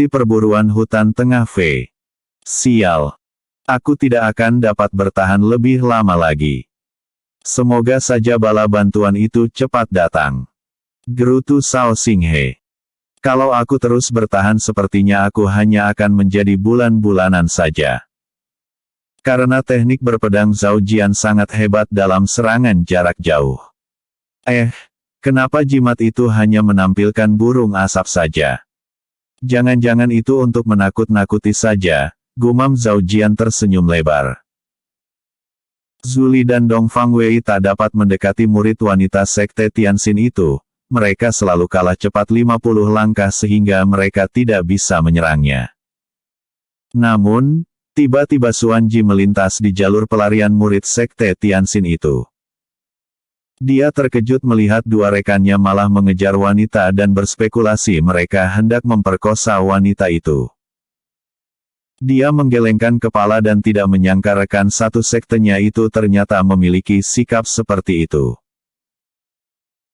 Lokasi perburuan hutan tengah V. Sial. Aku tidak akan dapat bertahan lebih lama lagi. Semoga saja bala bantuan itu cepat datang. Gerutu Sao Xinghe. Kalau aku terus bertahan sepertinya aku hanya akan menjadi bulan-bulanan saja. Karena teknik berpedang Zhao Jian sangat hebat dalam serangan jarak jauh. Kenapa jimat itu hanya menampilkan burung asap saja? Jangan-jangan itu untuk menakut-nakuti saja, gumam Zhao Jian tersenyum lebar. Zuli dan Dongfang Wei tak dapat mendekati murid wanita sekte Tianxin itu, mereka selalu kalah cepat 50 langkah sehingga mereka tidak bisa menyerangnya. Namun, tiba-tiba Xuan Ji melintas di jalur pelarian murid sekte Tianxin itu. Dia terkejut melihat dua rekannya malah mengejar wanita dan berspekulasi mereka hendak memperkosa wanita itu. Dia menggelengkan kepala dan tidak menyangka rekan satu sektenya itu ternyata memiliki sikap seperti itu.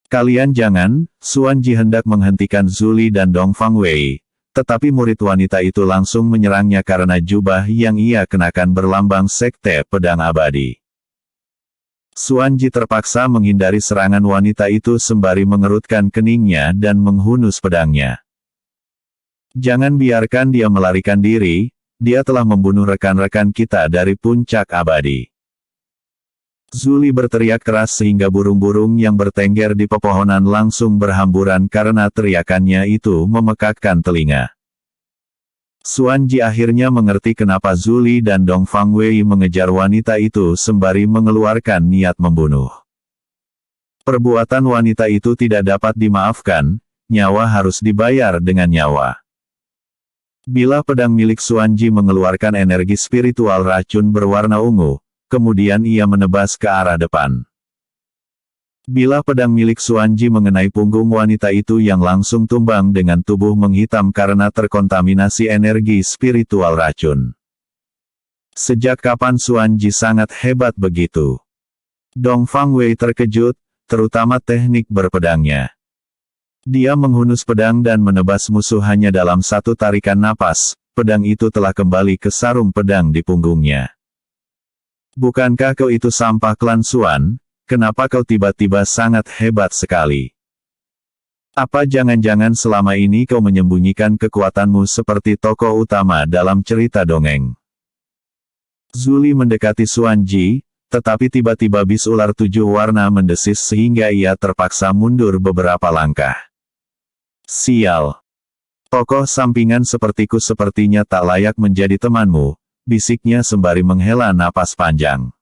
Kalian jangan, Xuan Ji hendak menghentikan Zuli dan Dongfang Wei, tetapi murid wanita itu langsung menyerangnya karena jubah yang ia kenakan berlambang sekte pedang abadi. Xuan Ji terpaksa menghindari serangan wanita itu sembari mengerutkan keningnya dan menghunus pedangnya. Jangan biarkan dia melarikan diri, dia telah membunuh rekan-rekan kita dari puncak abadi. Zuli berteriak keras sehingga burung-burung yang bertengger di pepohonan langsung berhamburan karena teriakannya itu memekakkan telinga. Xuan Ji akhirnya mengerti kenapa Zuli dan Dongfang Wei mengejar wanita itu sembari mengeluarkan niat membunuh. Perbuatan wanita itu tidak dapat dimaafkan, nyawa harus dibayar dengan nyawa. Bila pedang milik Xuan Ji mengeluarkan energi spiritual racun berwarna ungu, kemudian ia menebas ke arah depan. Bila pedang milik Xuan Ji mengenai punggung wanita itu yang langsung tumbang dengan tubuh menghitam karena terkontaminasi energi spiritual racun. Sejak kapan Xuan Ji sangat hebat begitu? Dongfang Wei terkejut, terutama teknik berpedangnya. Dia menghunus pedang dan menebas musuh hanya dalam satu tarikan napas, pedang itu telah kembali ke sarung pedang di punggungnya. Bukankah kau itu sampah klan Xuan? Kenapa kau tiba-tiba sangat hebat sekali? Apa jangan-jangan selama ini kau menyembunyikan kekuatanmu seperti tokoh utama dalam cerita dongeng? Zuli mendekati Xuan Ji, tetapi tiba-tiba bis ular 7 warna mendesis sehingga ia terpaksa mundur beberapa langkah. Sial. Tokoh sampingan sepertiku sepertinya tak layak menjadi temanmu, bisiknya sembari menghela napas panjang.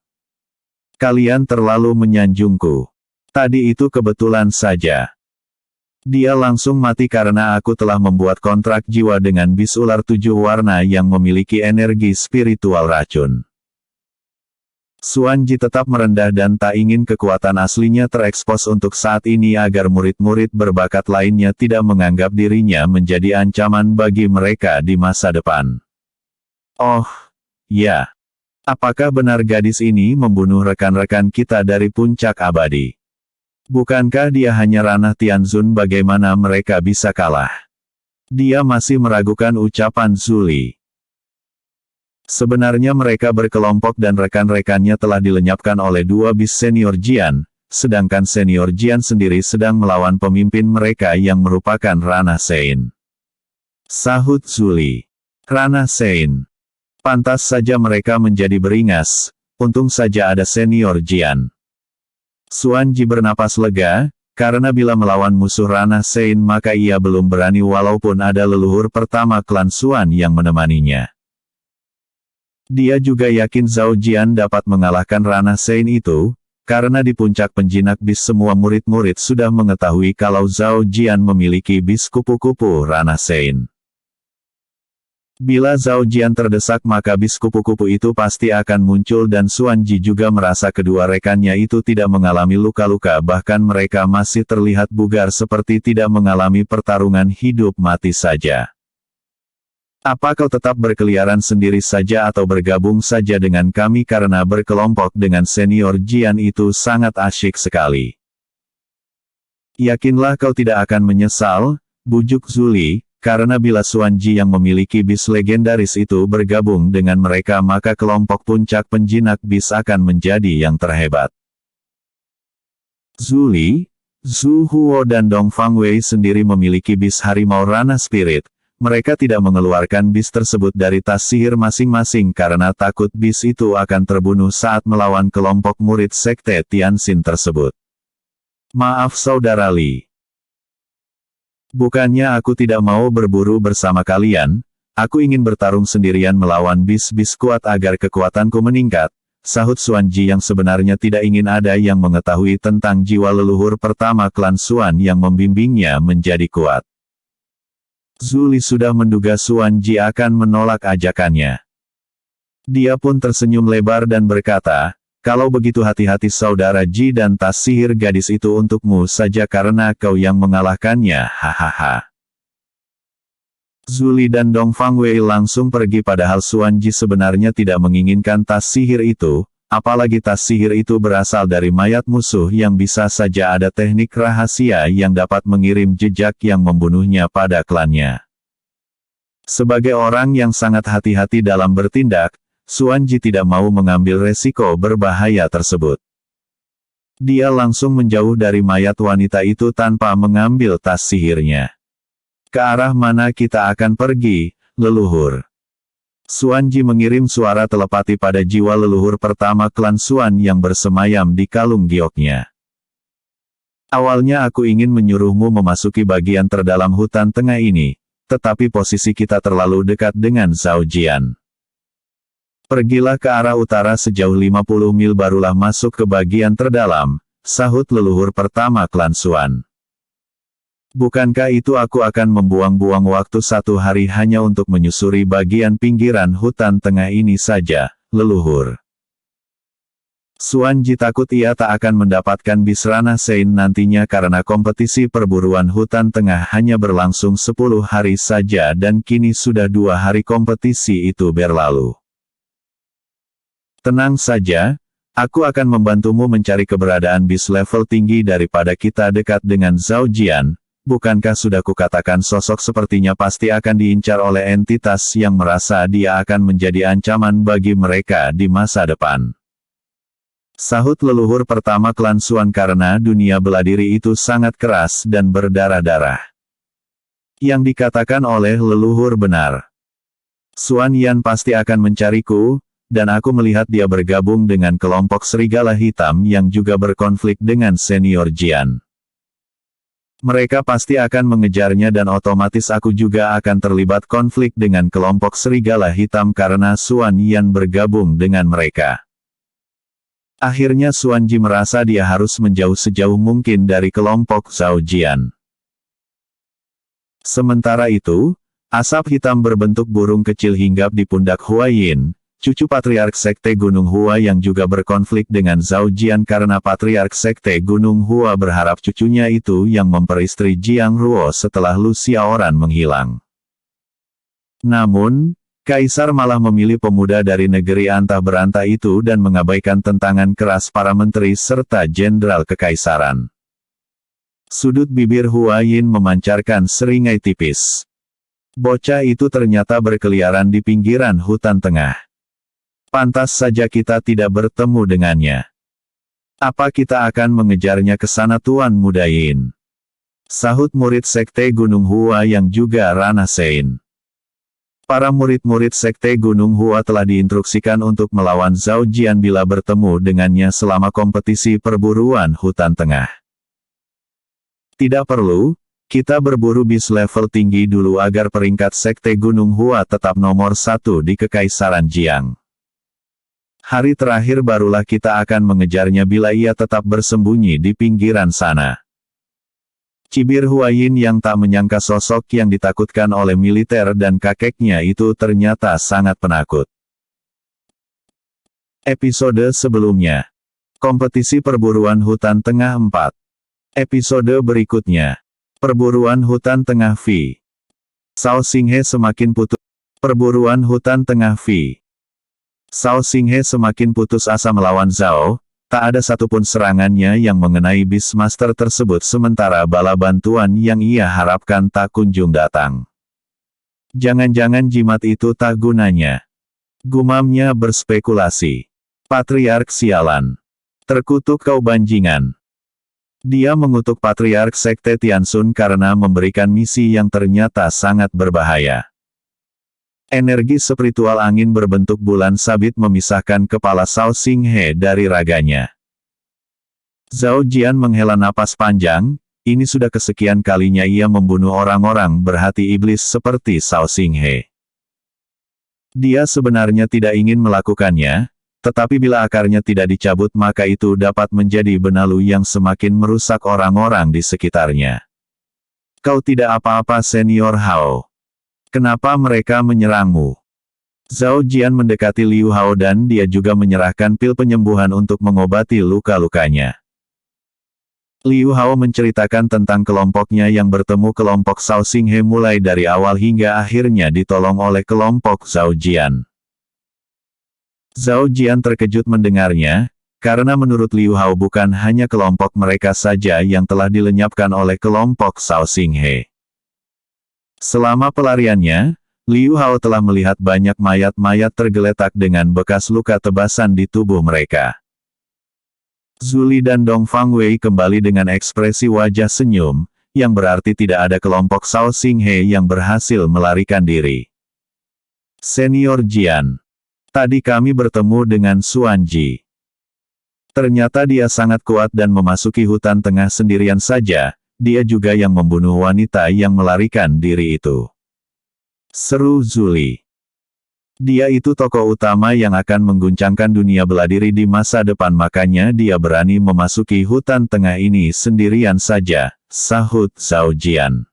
Kalian terlalu menyanjungku. Tadi itu kebetulan saja. Dia langsung mati karena aku telah membuat kontrak jiwa dengan bis ular 7 warna yang memiliki energi spiritual racun. Xuan Ji tetap merendah dan tak ingin kekuatan aslinya terekspos untuk saat ini agar murid-murid berbakat lainnya tidak menganggap dirinya menjadi ancaman bagi mereka di masa depan. Oh, ya. Apakah benar gadis ini membunuh rekan-rekan kita dari puncak abadi? Bukankah dia hanya ranah Tianzun? Bagaimana mereka bisa kalah? Dia masih meragukan ucapan Zuli. Sebenarnya mereka berkelompok dan rekan-rekannya telah dilenyapkan oleh 2 bis senior Jian, sedangkan senior Jian sendiri sedang melawan pemimpin mereka yang merupakan Ranah Sein. Sahut Zuli. Ranah Sein. Pantas saja mereka menjadi beringas, untung saja ada senior Jian. Xuan Ji bernapas lega, karena bila melawan musuh Ranah Sein maka ia belum berani walaupun ada leluhur pertama klan Xuan yang menemaninya. Dia juga yakin Zhao Jian dapat mengalahkan Ranah Sein itu, karena di puncak penjinak bis semua murid-murid sudah mengetahui kalau Zhao Jian memiliki bis kupu-kupu Ranah Sein. Bila Zhao Jian terdesak maka bis kupu-kupu itu pasti akan muncul dan Xuan Ji juga merasa kedua rekannya itu tidak mengalami luka-luka bahkan mereka masih terlihat bugar seperti tidak mengalami pertarungan hidup mati saja. Apa kau tetap berkeliaran sendiri saja atau bergabung saja dengan kami karena berkelompok dengan senior Jian itu sangat asyik sekali. Yakinlah kau tidak akan menyesal, bujuk Zuli, karena bila Xuanji yang memiliki bis legendaris itu bergabung dengan mereka maka kelompok puncak penjinak bis akan menjadi yang terhebat. Zhu Li, Zhu Huo dan Dong Fangwei sendiri memiliki bis harimau Rana Spirit. Mereka tidak mengeluarkan bis tersebut dari tas sihir masing-masing karena takut bis itu akan terbunuh saat melawan kelompok murid sekte Tianxin tersebut. Maaf Saudara Li. Bukannya aku tidak mau berburu bersama kalian, aku ingin bertarung sendirian melawan bis-bis kuat agar kekuatanku meningkat, sahut Xuanji yang sebenarnya tidak ingin ada yang mengetahui tentang jiwa leluhur pertama klan Xuan yang membimbingnya menjadi kuat. Zhu Li sudah menduga Xuanji akan menolak ajakannya. Dia pun tersenyum lebar dan berkata, kalau begitu hati-hati saudara Ji dan tas sihir gadis itu untukmu saja karena kau yang mengalahkannya, hahaha. Zhu Li dan Dong Fangwei langsung pergi padahal Xuanji sebenarnya tidak menginginkan tas sihir itu, apalagi tas sihir itu berasal dari mayat musuh yang bisa saja ada teknik rahasia yang dapat mengirim jejak yang membunuhnya pada klannya. Sebagai orang yang sangat hati-hati dalam bertindak, Xuanji tidak mau mengambil resiko berbahaya tersebut. Dia langsung menjauh dari mayat wanita itu tanpa mengambil tas sihirnya. Ke arah mana kita akan pergi, leluhur? Xuanji mengirim suara telepati pada jiwa leluhur pertama klan Xuan yang bersemayam di kalung gioknya. Awalnya aku ingin menyuruhmu memasuki bagian terdalam hutan tengah ini, tetapi posisi kita terlalu dekat dengan Zhao Jian. Pergilah ke arah utara sejauh 50 mil barulah masuk ke bagian terdalam, sahut leluhur pertama klan Xuan. Bukankah itu aku akan membuang-buang waktu 1 hari hanya untuk menyusuri bagian pinggiran hutan tengah ini saja, leluhur? Xuanji takut ia tak akan mendapatkan bis Rana Sein nantinya karena kompetisi perburuan hutan tengah hanya berlangsung 10 hari saja dan kini sudah 2 hari kompetisi itu berlalu. Tenang saja, aku akan membantumu mencari keberadaan bis level tinggi daripada kita dekat dengan Zhao Jian. Bukankah sudah kukatakan sosok sepertinya pasti akan diincar oleh entitas yang merasa dia akan menjadi ancaman bagi mereka di masa depan. Sahut leluhur pertama klan Xuan karena dunia beladiri itu sangat keras dan berdarah-darah. Yang dikatakan oleh leluhur benar. Xuan Yan pasti akan mencariku, dan aku melihat dia bergabung dengan kelompok serigala hitam yang juga berkonflik dengan senior Jian. Mereka pasti akan mengejarnya dan otomatis aku juga akan terlibat konflik dengan kelompok serigala hitam karena Xuan Yan bergabung dengan mereka. Akhirnya Xuanji merasa dia harus menjauh sejauh mungkin dari kelompok Zhao Jian. Sementara itu, asap hitam berbentuk burung kecil hinggap di pundak Huayin, cucu Patriark Sekte Gunung Hua yang juga berkonflik dengan Zhao Jian karena Patriark Sekte Gunung Hua berharap cucunya itu yang memperistri Jiang Ruo setelah Lu Xiaoran menghilang. Namun, Kaisar malah memilih pemuda dari negeri antah berantah itu dan mengabaikan tentangan keras para menteri serta jenderal kekaisaran. Sudut bibir Huayin memancarkan seringai tipis. Bocah itu ternyata berkeliaran di pinggiran hutan tengah. Pantas saja kita tidak bertemu dengannya. Apa kita akan mengejarnya ke sana Tuan Muda Yin? Sahut murid Sekte Gunung Hua yang juga Rana Sein. Para murid-murid Sekte Gunung Hua telah diinstruksikan untuk melawan Zhao Jian bila bertemu dengannya selama kompetisi perburuan hutan tengah. Tidak perlu, kita berburu bis level tinggi dulu agar peringkat Sekte Gunung Hua tetap nomor 1 di Kekaisaran Jiang. Hari terakhir barulah kita akan mengejarnya bila ia tetap bersembunyi di pinggiran sana. Cibir Huayin yang tak menyangka sosok yang ditakutkan oleh militer dan kakeknya itu ternyata sangat penakut. Episode sebelumnya. Kompetisi perburuan hutan tengah 4. Episode berikutnya. Perburuan hutan tengah V. Cao Xinghe semakin putus. Perburuan hutan tengah V. Cao Xinghe semakin putus asa melawan Zhao, tak ada satupun serangannya yang mengenai Beastmaster tersebut sementara bala bantuan yang ia harapkan tak kunjung datang. Jangan-jangan jimat itu tak gunanya. Gumamnya berspekulasi. Patriark sialan. Terkutuk kau banjingan. Dia mengutuk Patriark Sekte Tianxun karena memberikan misi yang ternyata sangat berbahaya. Energi spiritual angin berbentuk bulan sabit memisahkan kepala Cao Xinghe dari raganya. Zhao Jian menghela napas panjang, ini sudah kesekian kalinya ia membunuh orang-orang berhati iblis seperti Cao Xinghe. Dia sebenarnya tidak ingin melakukannya, tetapi bila akarnya tidak dicabut maka itu dapat menjadi benalu yang semakin merusak orang-orang di sekitarnya. Kau tidak apa-apa Senior Hao. Kenapa mereka menyerangmu? Zhao Jian mendekati Liu Hao dan dia juga menyerahkan pil penyembuhan untuk mengobati luka-lukanya. Liu Hao menceritakan tentang kelompoknya yang bertemu kelompok Cao Xinghe mulai dari awal hingga akhirnya ditolong oleh kelompok Zhao Jian. Zhao Jian terkejut mendengarnya, karena menurut Liu Hao bukan hanya kelompok mereka saja yang telah dilenyapkan oleh kelompok Cao Xinghe. Selama pelariannya, Liu Hao telah melihat banyak mayat-mayat tergeletak dengan bekas luka tebasan di tubuh mereka. Zuli dan Dong Fangwei kembali dengan ekspresi wajah senyum, yang berarti tidak ada kelompok Cao Xinghe yang berhasil melarikan diri. Senior Jian. Tadi kami bertemu dengan Xuan Ji. Ternyata dia sangat kuat dan memasuki hutan tengah sendirian saja, dia juga yang membunuh wanita yang melarikan diri itu. Seru Zuli. Dia itu tokoh utama yang akan mengguncangkan dunia bela diri di masa depan makanya dia berani memasuki hutan tengah ini sendirian saja, sahut Zhao Jian.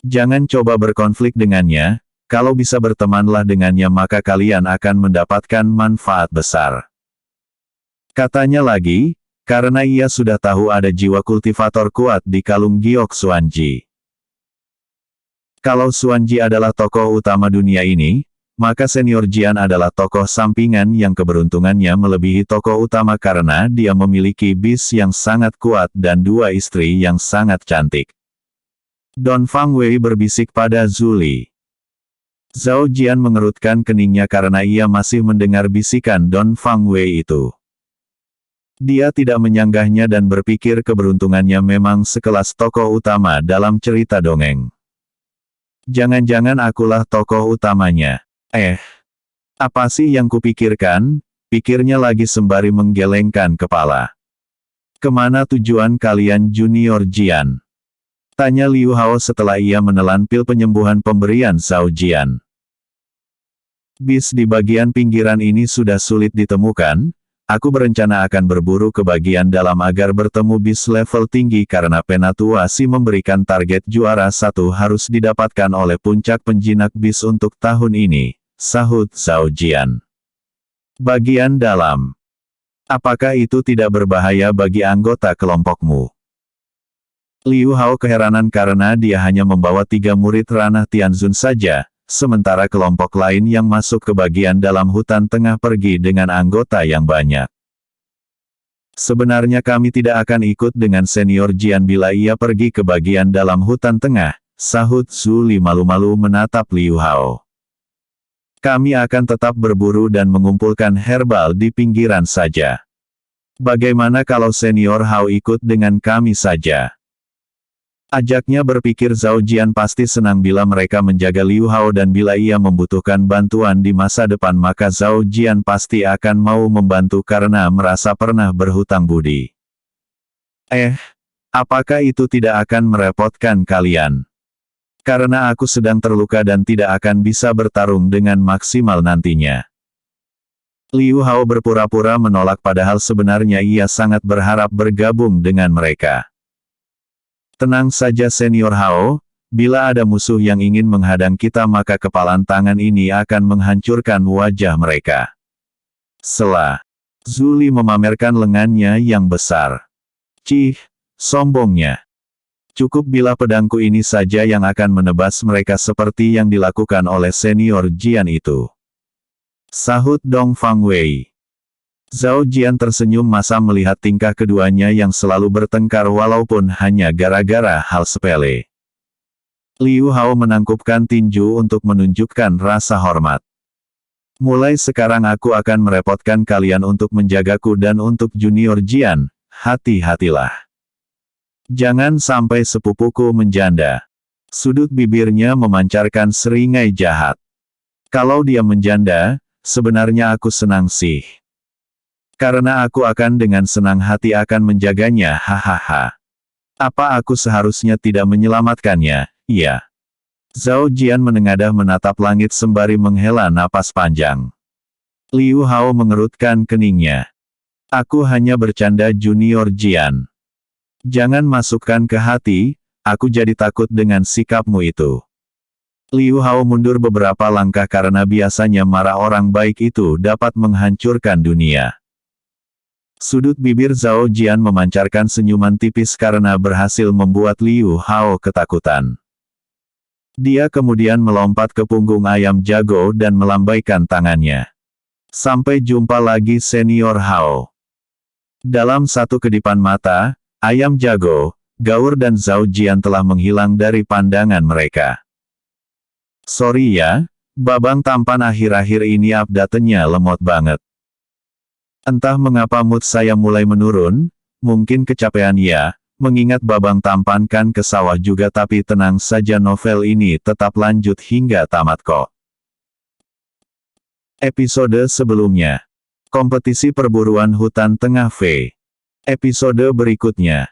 Jangan coba berkonflik dengannya, kalau bisa bertemanlah dengannya maka kalian akan mendapatkan manfaat besar. Katanya lagi, karena ia sudah tahu ada jiwa kultivator kuat di kalung giok Xuan Ji. Kalau Xuan Ji adalah tokoh utama dunia ini, maka Senior Jian adalah tokoh sampingan yang keberuntungannya melebihi tokoh utama karena dia memiliki bis yang sangat kuat dan dua istri yang sangat cantik. Don Fangwei berbisik pada Zuli. Zhao Jian mengerutkan keningnya karena ia masih mendengar bisikan Don Fangwei itu. Dia tidak menyanggahnya dan berpikir keberuntungannya memang sekelas tokoh utama dalam cerita dongeng. Jangan-jangan akulah tokoh utamanya. Apa sih yang kupikirkan? Pikirnya lagi sembari menggelengkan kepala. Kemana tujuan kalian Junior Jian? Tanya Liu Hao setelah ia menelan pil penyembuhan pemberian Zhao Jian. Bis di bagian pinggiran ini sudah sulit ditemukan, aku berencana akan berburu ke bagian dalam agar bertemu bis level tinggi karena Penatua Si memberikan target juara 1 harus didapatkan oleh puncak penjinak bis untuk tahun ini. Sahut Zhao Jian. Bagian dalam. Apakah itu tidak berbahaya bagi anggota kelompokmu? Liu Hao keheranan karena dia hanya membawa 3 murid ranah Tianxun saja, sementara kelompok lain yang masuk ke bagian dalam hutan tengah pergi dengan anggota yang banyak. Sebenarnya kami tidak akan ikut dengan Senior Jian bila ia pergi ke bagian dalam hutan tengah, sahut Zuli malu-malu menatap Liu Hao. Kami akan tetap berburu dan mengumpulkan herbal di pinggiran saja. Bagaimana kalau Senior Hao ikut dengan kami saja? Ajaknya berpikir Zhao Jian pasti senang bila mereka menjaga Liu Hao dan bila ia membutuhkan bantuan di masa depan maka Zhao Jian pasti akan mau membantu karena merasa pernah berhutang budi. Apakah itu tidak akan merepotkan kalian? Karena aku sedang terluka dan tidak akan bisa bertarung dengan maksimal nantinya. Liu Hao berpura-pura menolak padahal sebenarnya ia sangat berharap bergabung dengan mereka. Tenang saja Senior Hao, bila ada musuh yang ingin menghadang kita maka kepalan tangan ini akan menghancurkan wajah mereka. Selah. Zuli memamerkan lengannya yang besar. Cih, sombongnya. Cukup bila pedangku ini saja yang akan menebas mereka seperti yang dilakukan oleh Senior Jian itu. Sahut Dong Fangwei. Zhao Jian tersenyum masam melihat tingkah keduanya yang selalu bertengkar walaupun hanya gara-gara hal sepele. Liu Hao menangkupkan tinju untuk menunjukkan rasa hormat. Mulai sekarang aku akan merepotkan kalian untuk menjagaku dan untuk Junior Jian, hati-hatilah. Jangan sampai sepupuku menjanda. Sudut bibirnya memancarkan seringai jahat. Kalau dia menjanda, sebenarnya aku senang sih. Karena aku akan dengan senang hati akan menjaganya, hahaha. Apa aku seharusnya tidak menyelamatkannya? Iya. Zhao Jian menengadah menatap langit sembari menghela napas panjang. Liu Hao mengerutkan keningnya. Aku hanya bercanda Junior Jian. Jangan masukkan ke hati, aku jadi takut dengan sikapmu itu. Liu Hao mundur beberapa langkah karena biasanya marah orang baik itu dapat menghancurkan dunia. Sudut bibir Zhao Jian memancarkan senyuman tipis karena berhasil membuat Liu Hao ketakutan. Dia kemudian melompat ke punggung ayam jago dan melambaikan tangannya. Sampai jumpa lagi Senior Hao. Dalam satu kedipan mata, ayam jago, Gaur dan Zhao Jian telah menghilang dari pandangan mereka. Sorry ya, babang tampan akhir-akhir ini update-nya lemot banget. Entah mengapa mood saya mulai menurun, mungkin kecapean ya. Mengingat babang tampan kan ke sawah juga tapi tenang saja novel ini tetap lanjut hingga tamat kok. Episode sebelumnya. Kompetisi perburuan hutan tengah V. Episode berikutnya.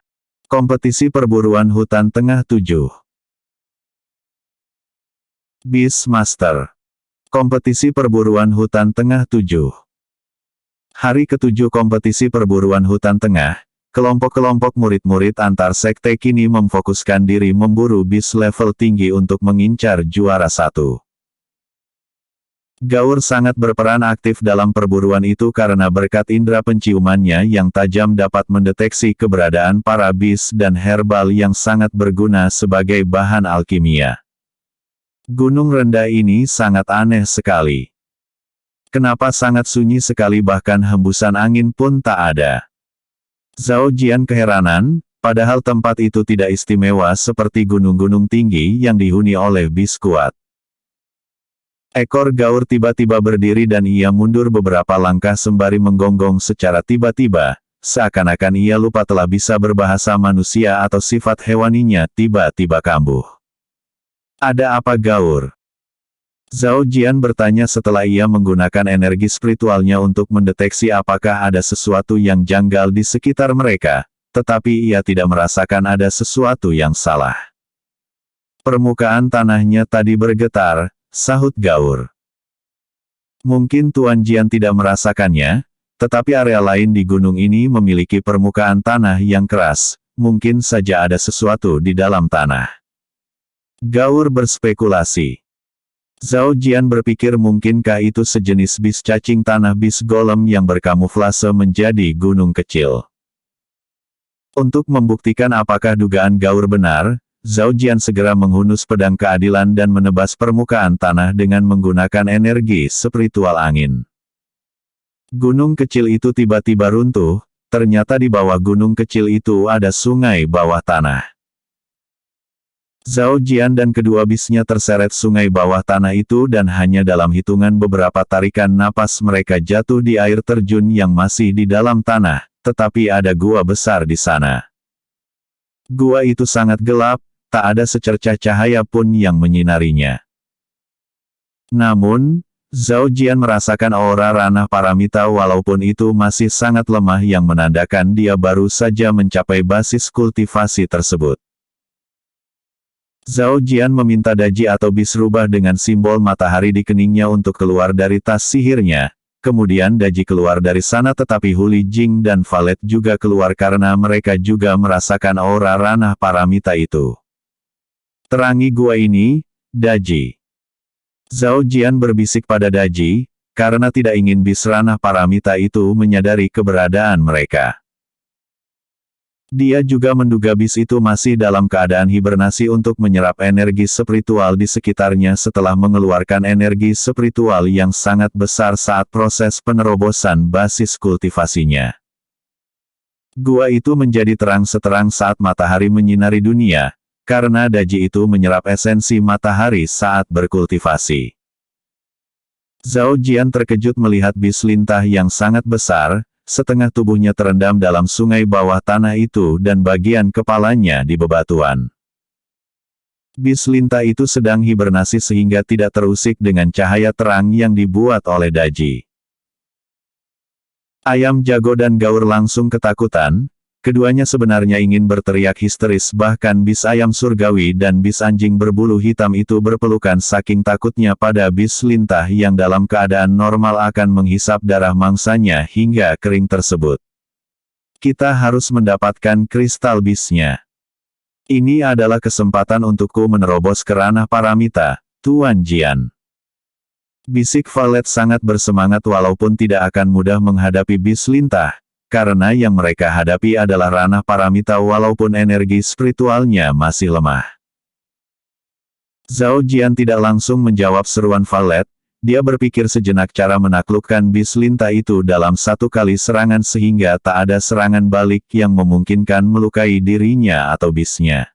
Kompetisi perburuan hutan tengah 7. Beastmaster. Kompetisi perburuan hutan tengah 7. Hari ke-7 kompetisi perburuan hutan tengah. Kelompok-kelompok murid-murid antar sekte kini memfokuskan diri memburu bis level tinggi untuk mengincar juara 1. Gaur sangat berperan aktif dalam perburuan itu karena berkat indera penciumannya yang tajam dapat mendeteksi keberadaan para bis dan herbal yang sangat berguna sebagai bahan alkimia. Gunung rendah ini sangat aneh sekali. Kenapa sangat sunyi sekali bahkan hembusan angin pun tak ada. Zhao Jian keheranan, padahal tempat itu tidak istimewa seperti gunung-gunung tinggi yang dihuni oleh bis kuat. Ekor Gaur tiba-tiba berdiri dan ia mundur beberapa langkah sembari menggonggong secara tiba-tiba, seakan-akan ia lupa telah bisa berbahasa manusia atau sifat hewaninya tiba-tiba kambuh. Ada apa Gaur? Zhao Jian bertanya setelah ia menggunakan energi spiritualnya untuk mendeteksi apakah ada sesuatu yang janggal di sekitar mereka, tetapi ia tidak merasakan ada sesuatu yang salah. Permukaan tanahnya tadi bergetar, sahut Gaur. Mungkin Tuan Jian tidak merasakannya, tetapi area lain di gunung ini memiliki permukaan tanah yang keras, mungkin saja ada sesuatu di dalam tanah. Gaur berspekulasi. Zhao Jian berpikir mungkinkah itu sejenis bis cacing tanah bis golem yang berkamuflase menjadi gunung kecil. Untuk membuktikan apakah dugaan Gaur benar, Zhao Jian segera menghunus pedang keadilan dan menebas permukaan tanah dengan menggunakan energi spiritual angin. Gunung kecil itu tiba-tiba runtuh, ternyata di bawah gunung kecil itu ada sungai bawah tanah. Zhao Jian dan kedua bisnya terseret sungai bawah tanah itu dan hanya dalam hitungan beberapa tarikan napas mereka jatuh di air terjun yang masih di dalam tanah, tetapi ada gua besar di sana. Gua itu sangat gelap, tak ada secercah cahaya pun yang menyinarinya. Namun, Zhao Jian merasakan aura ranah paramita walaupun itu masih sangat lemah yang menandakan dia baru saja mencapai basis kultivasi tersebut. Zhao Jian meminta daji atau bis rubah dengan simbol matahari di keningnya untuk keluar dari tas sihirnya, kemudian daji keluar dari sana tetapi Huli Jing dan Valet juga keluar karena mereka juga merasakan aura ranah paramita itu. Terangi gua ini, daji. Zhao Jian berbisik pada daji, karena tidak ingin bis ranah paramita itu menyadari keberadaan mereka. Dia juga menduga bis itu masih dalam keadaan hibernasi untuk menyerap energi spiritual di sekitarnya setelah mengeluarkan energi spiritual yang sangat besar saat proses penerobosan basis kultivasinya. Gua itu menjadi terang seterang saat matahari menyinari dunia, karena daji itu menyerap esensi matahari saat berkultivasi. Zhao Jian terkejut melihat bis lintah yang sangat besar, setengah tubuhnya terendam dalam sungai bawah tanah itu dan bagian kepalanya di bebatuan. Bis lintah itu sedang hibernasi sehingga tidak terusik dengan cahaya terang yang dibuat oleh daji. Ayam jago dan gaur langsung ketakutan. Keduanya sebenarnya ingin berteriak histeris, bahkan bis ayam surgawi dan bis anjing berbulu hitam itu berpelukan saking takutnya pada bis lintah yang dalam keadaan normal akan menghisap darah mangsanya hingga kering tersebut. Kita harus mendapatkan kristal bisnya. Ini adalah kesempatan untukku menerobos ke ranah paramita, Tuan Jian. Bisik Valet sangat bersemangat walaupun tidak akan mudah menghadapi bis lintah. Karena yang mereka hadapi adalah ranah paramita walaupun energi spiritualnya masih lemah. Zhao Jian tidak langsung menjawab seruan Valet, dia berpikir sejenak cara menaklukkan bis lintah itu dalam satu kali serangan sehingga tak ada serangan balik yang memungkinkan melukai dirinya atau bisnya.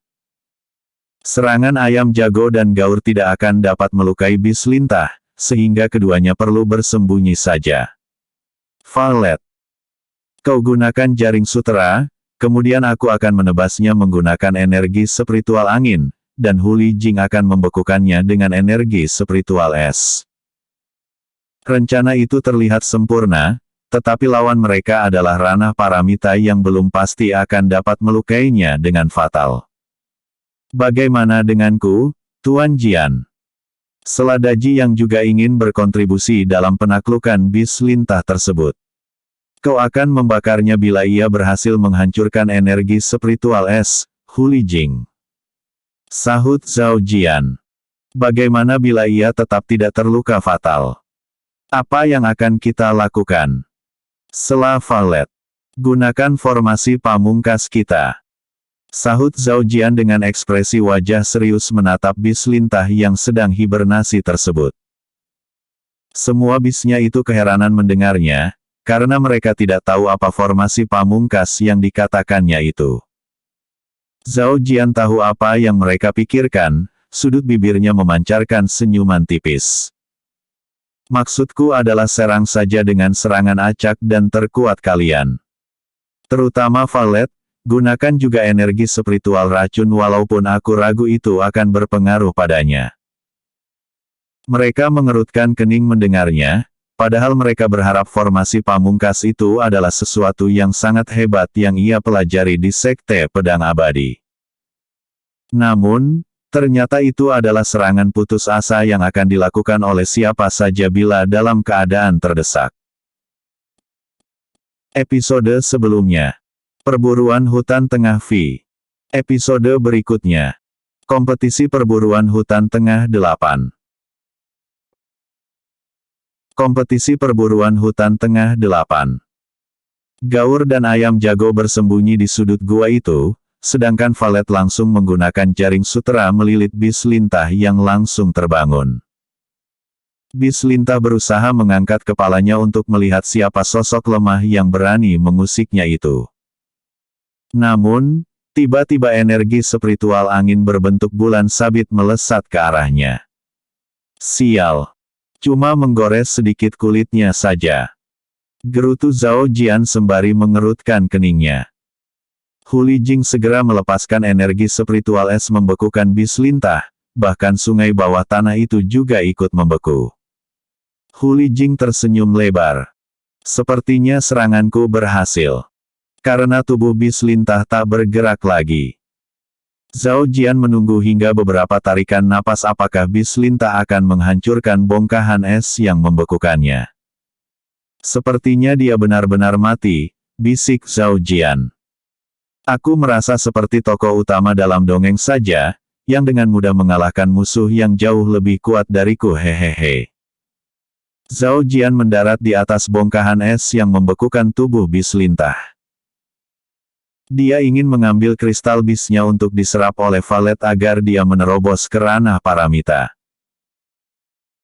Serangan ayam jago dan gaur tidak akan dapat melukai bis lintah, sehingga keduanya perlu bersembunyi saja. Valet, kau gunakan jaring sutera, kemudian aku akan menebasnya menggunakan energi spiritual angin, dan Huli Jing akan membekukannya dengan energi spiritual es. Rencana itu terlihat sempurna, tetapi lawan mereka adalah ranah paramita yang belum pasti akan dapat melukainya dengan fatal. Bagaimana denganku, Tuan Jian? Seladaji yang juga ingin berkontribusi dalam penaklukan bis lintah tersebut. Kau akan membakarnya bila ia berhasil menghancurkan energi spiritual es, Huli Jing. Sahut Zhao Jian. Bagaimana bila ia tetap tidak terluka fatal? Apa yang akan kita lakukan? Sela Valet. Gunakan formasi pamungkas kita. Sahut Zhao Jian dengan ekspresi wajah serius menatap bis lintah yang sedang hibernasi tersebut. Semua bisnya itu keheranan mendengarnya, karena mereka tidak tahu apa formasi pamungkas yang dikatakannya itu. Zhao Jian tahu apa yang mereka pikirkan, sudut bibirnya memancarkan senyuman tipis. Maksudku adalah serang saja dengan serangan acak dan terkuat kalian. Terutama Valet, gunakan juga energi spiritual racun walaupun aku ragu itu akan berpengaruh padanya. Mereka mengerutkan kening mendengarnya, padahal mereka berharap formasi pamungkas itu adalah sesuatu yang sangat hebat yang ia pelajari di Sekte Pedang Abadi. Namun, ternyata itu adalah serangan putus asa yang akan dilakukan oleh siapa saja bila dalam keadaan terdesak. Episode sebelumnya. Perburuan Hutan Tengah V. Episode berikutnya. Kompetisi Perburuan Hutan Tengah 8. Kompetisi Perburuan Hutan Tengah 8. Gaur dan ayam jago bersembunyi di sudut gua itu, sedangkan Valet langsung menggunakan jaring sutera melilit bis lintah yang langsung terbangun. Bis lintah berusaha mengangkat kepalanya untuk melihat siapa sosok lemah yang berani mengusiknya itu. Namun, tiba-tiba energi spiritual angin berbentuk bulan sabit melesat ke arahnya. Sial! Cuma menggores sedikit kulitnya saja. Gerutu Zhao Jian sembari mengerutkan keningnya. Huli Jing segera melepaskan energi spiritual es membekukan bis lintah, bahkan sungai bawah tanah itu juga ikut membeku. Huli Jing tersenyum lebar. Sepertinya seranganku berhasil. Karena tubuh bis lintah tak bergerak lagi. Zhao Jian menunggu hingga beberapa tarikan napas apakah bis lintah akan menghancurkan bongkahan es yang membekukannya. Sepertinya dia benar-benar mati, bisik Zhao Jian. Aku merasa seperti tokoh utama dalam dongeng saja, yang dengan mudah mengalahkan musuh yang jauh lebih kuat dariku hehehe. Zhao Jian mendarat di atas bongkahan es yang membekukan tubuh bis lintah. Dia ingin mengambil kristal bisnya untuk diserap oleh Valet agar dia menerobos ke ranah paramita.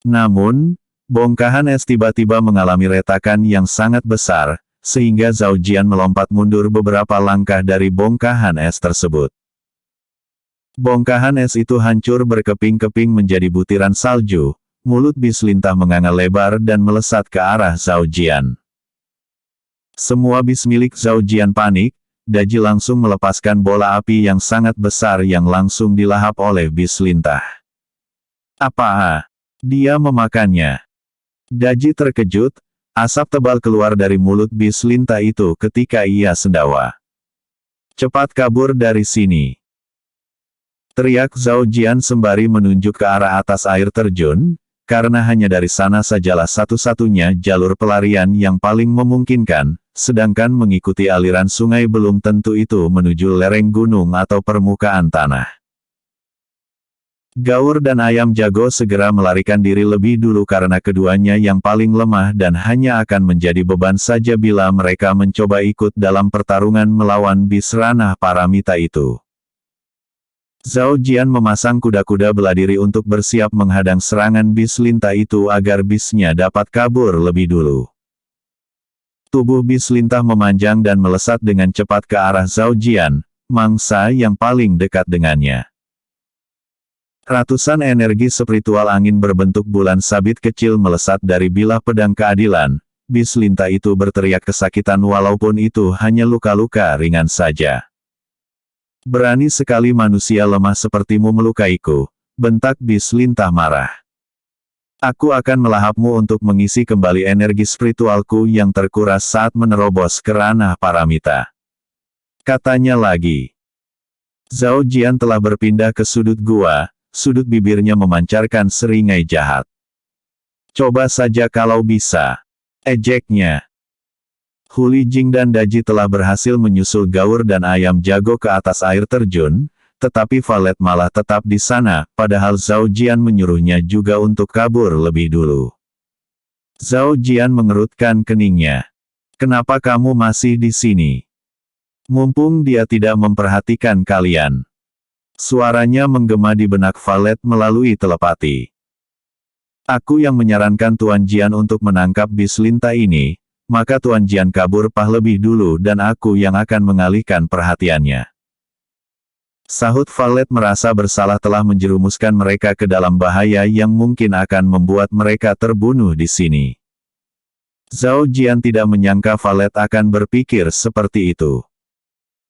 Namun, bongkahan es tiba-tiba mengalami retakan yang sangat besar, sehingga Zhao Jian melompat mundur beberapa langkah dari bongkahan es tersebut. Bongkahan es itu hancur berkeping-keping menjadi butiran salju, mulut Bislintah menganga lebar dan melesat ke arah Zhao Jian. Semua bis milik Zhao Jian panik, Daji langsung melepaskan bola api yang sangat besar yang langsung dilahap oleh Bislintah. Apa? Dia memakannya. Daji terkejut, asap tebal keluar dari mulut Bislintah itu ketika ia sendawa. Cepat kabur dari sini. Teriak Zhao Jian sembari menunjuk ke arah atas air terjun, karena hanya dari sana sajalah satu-satunya jalur pelarian yang paling memungkinkan, sedangkan mengikuti aliran sungai belum tentu itu menuju lereng gunung atau permukaan tanah. Gaur dan Ayam Jago segera melarikan diri lebih dulu karena keduanya yang paling lemah dan hanya akan menjadi beban saja bila mereka mencoba ikut dalam pertarungan melawan bis ranah paramita itu. Zhao Jian memasang kuda-kuda bela diri untuk bersiap menghadang serangan Bislintah itu agar bisnya dapat kabur lebih dulu. Tubuh Bislintah memanjang dan melesat dengan cepat ke arah Zhao Jian, mangsa yang paling dekat dengannya. Ratusan energi spiritual angin berbentuk bulan sabit kecil melesat dari bilah pedang keadilan. Bislintah itu berteriak kesakitan walaupun itu hanya luka-luka ringan saja. Berani sekali manusia lemah sepertimu melukaiku, bentak Bislintah marah. Aku akan melahapmu untuk mengisi kembali energi spiritualku yang terkuras saat menerobos ke ranah paramita. Katanya lagi. Zhao Jian telah berpindah ke sudut gua. Sudut bibirnya memancarkan seringai jahat. Coba saja kalau bisa. Ejeknya. Huli Jing dan Daji telah berhasil menyusul Gaur dan Ayam Jago ke atas air terjun, tetapi Valet malah tetap di sana, padahal Zhao Jian menyuruhnya juga untuk kabur lebih dulu. Zhao Jian mengerutkan keningnya. Kenapa kamu masih di sini? Mumpung dia tidak memperhatikan kalian. Suaranya menggema di benak Valet melalui telepati. Aku yang menyarankan Tuan Jian untuk menangkap Bislintah ini, maka Tuan Jian kabur lebih dulu dan aku yang akan mengalihkan perhatiannya. Sahut Valet merasa bersalah telah menjerumuskan mereka ke dalam bahaya yang mungkin akan membuat mereka terbunuh di sini. Zhao Jian tidak menyangka Valet akan berpikir seperti itu.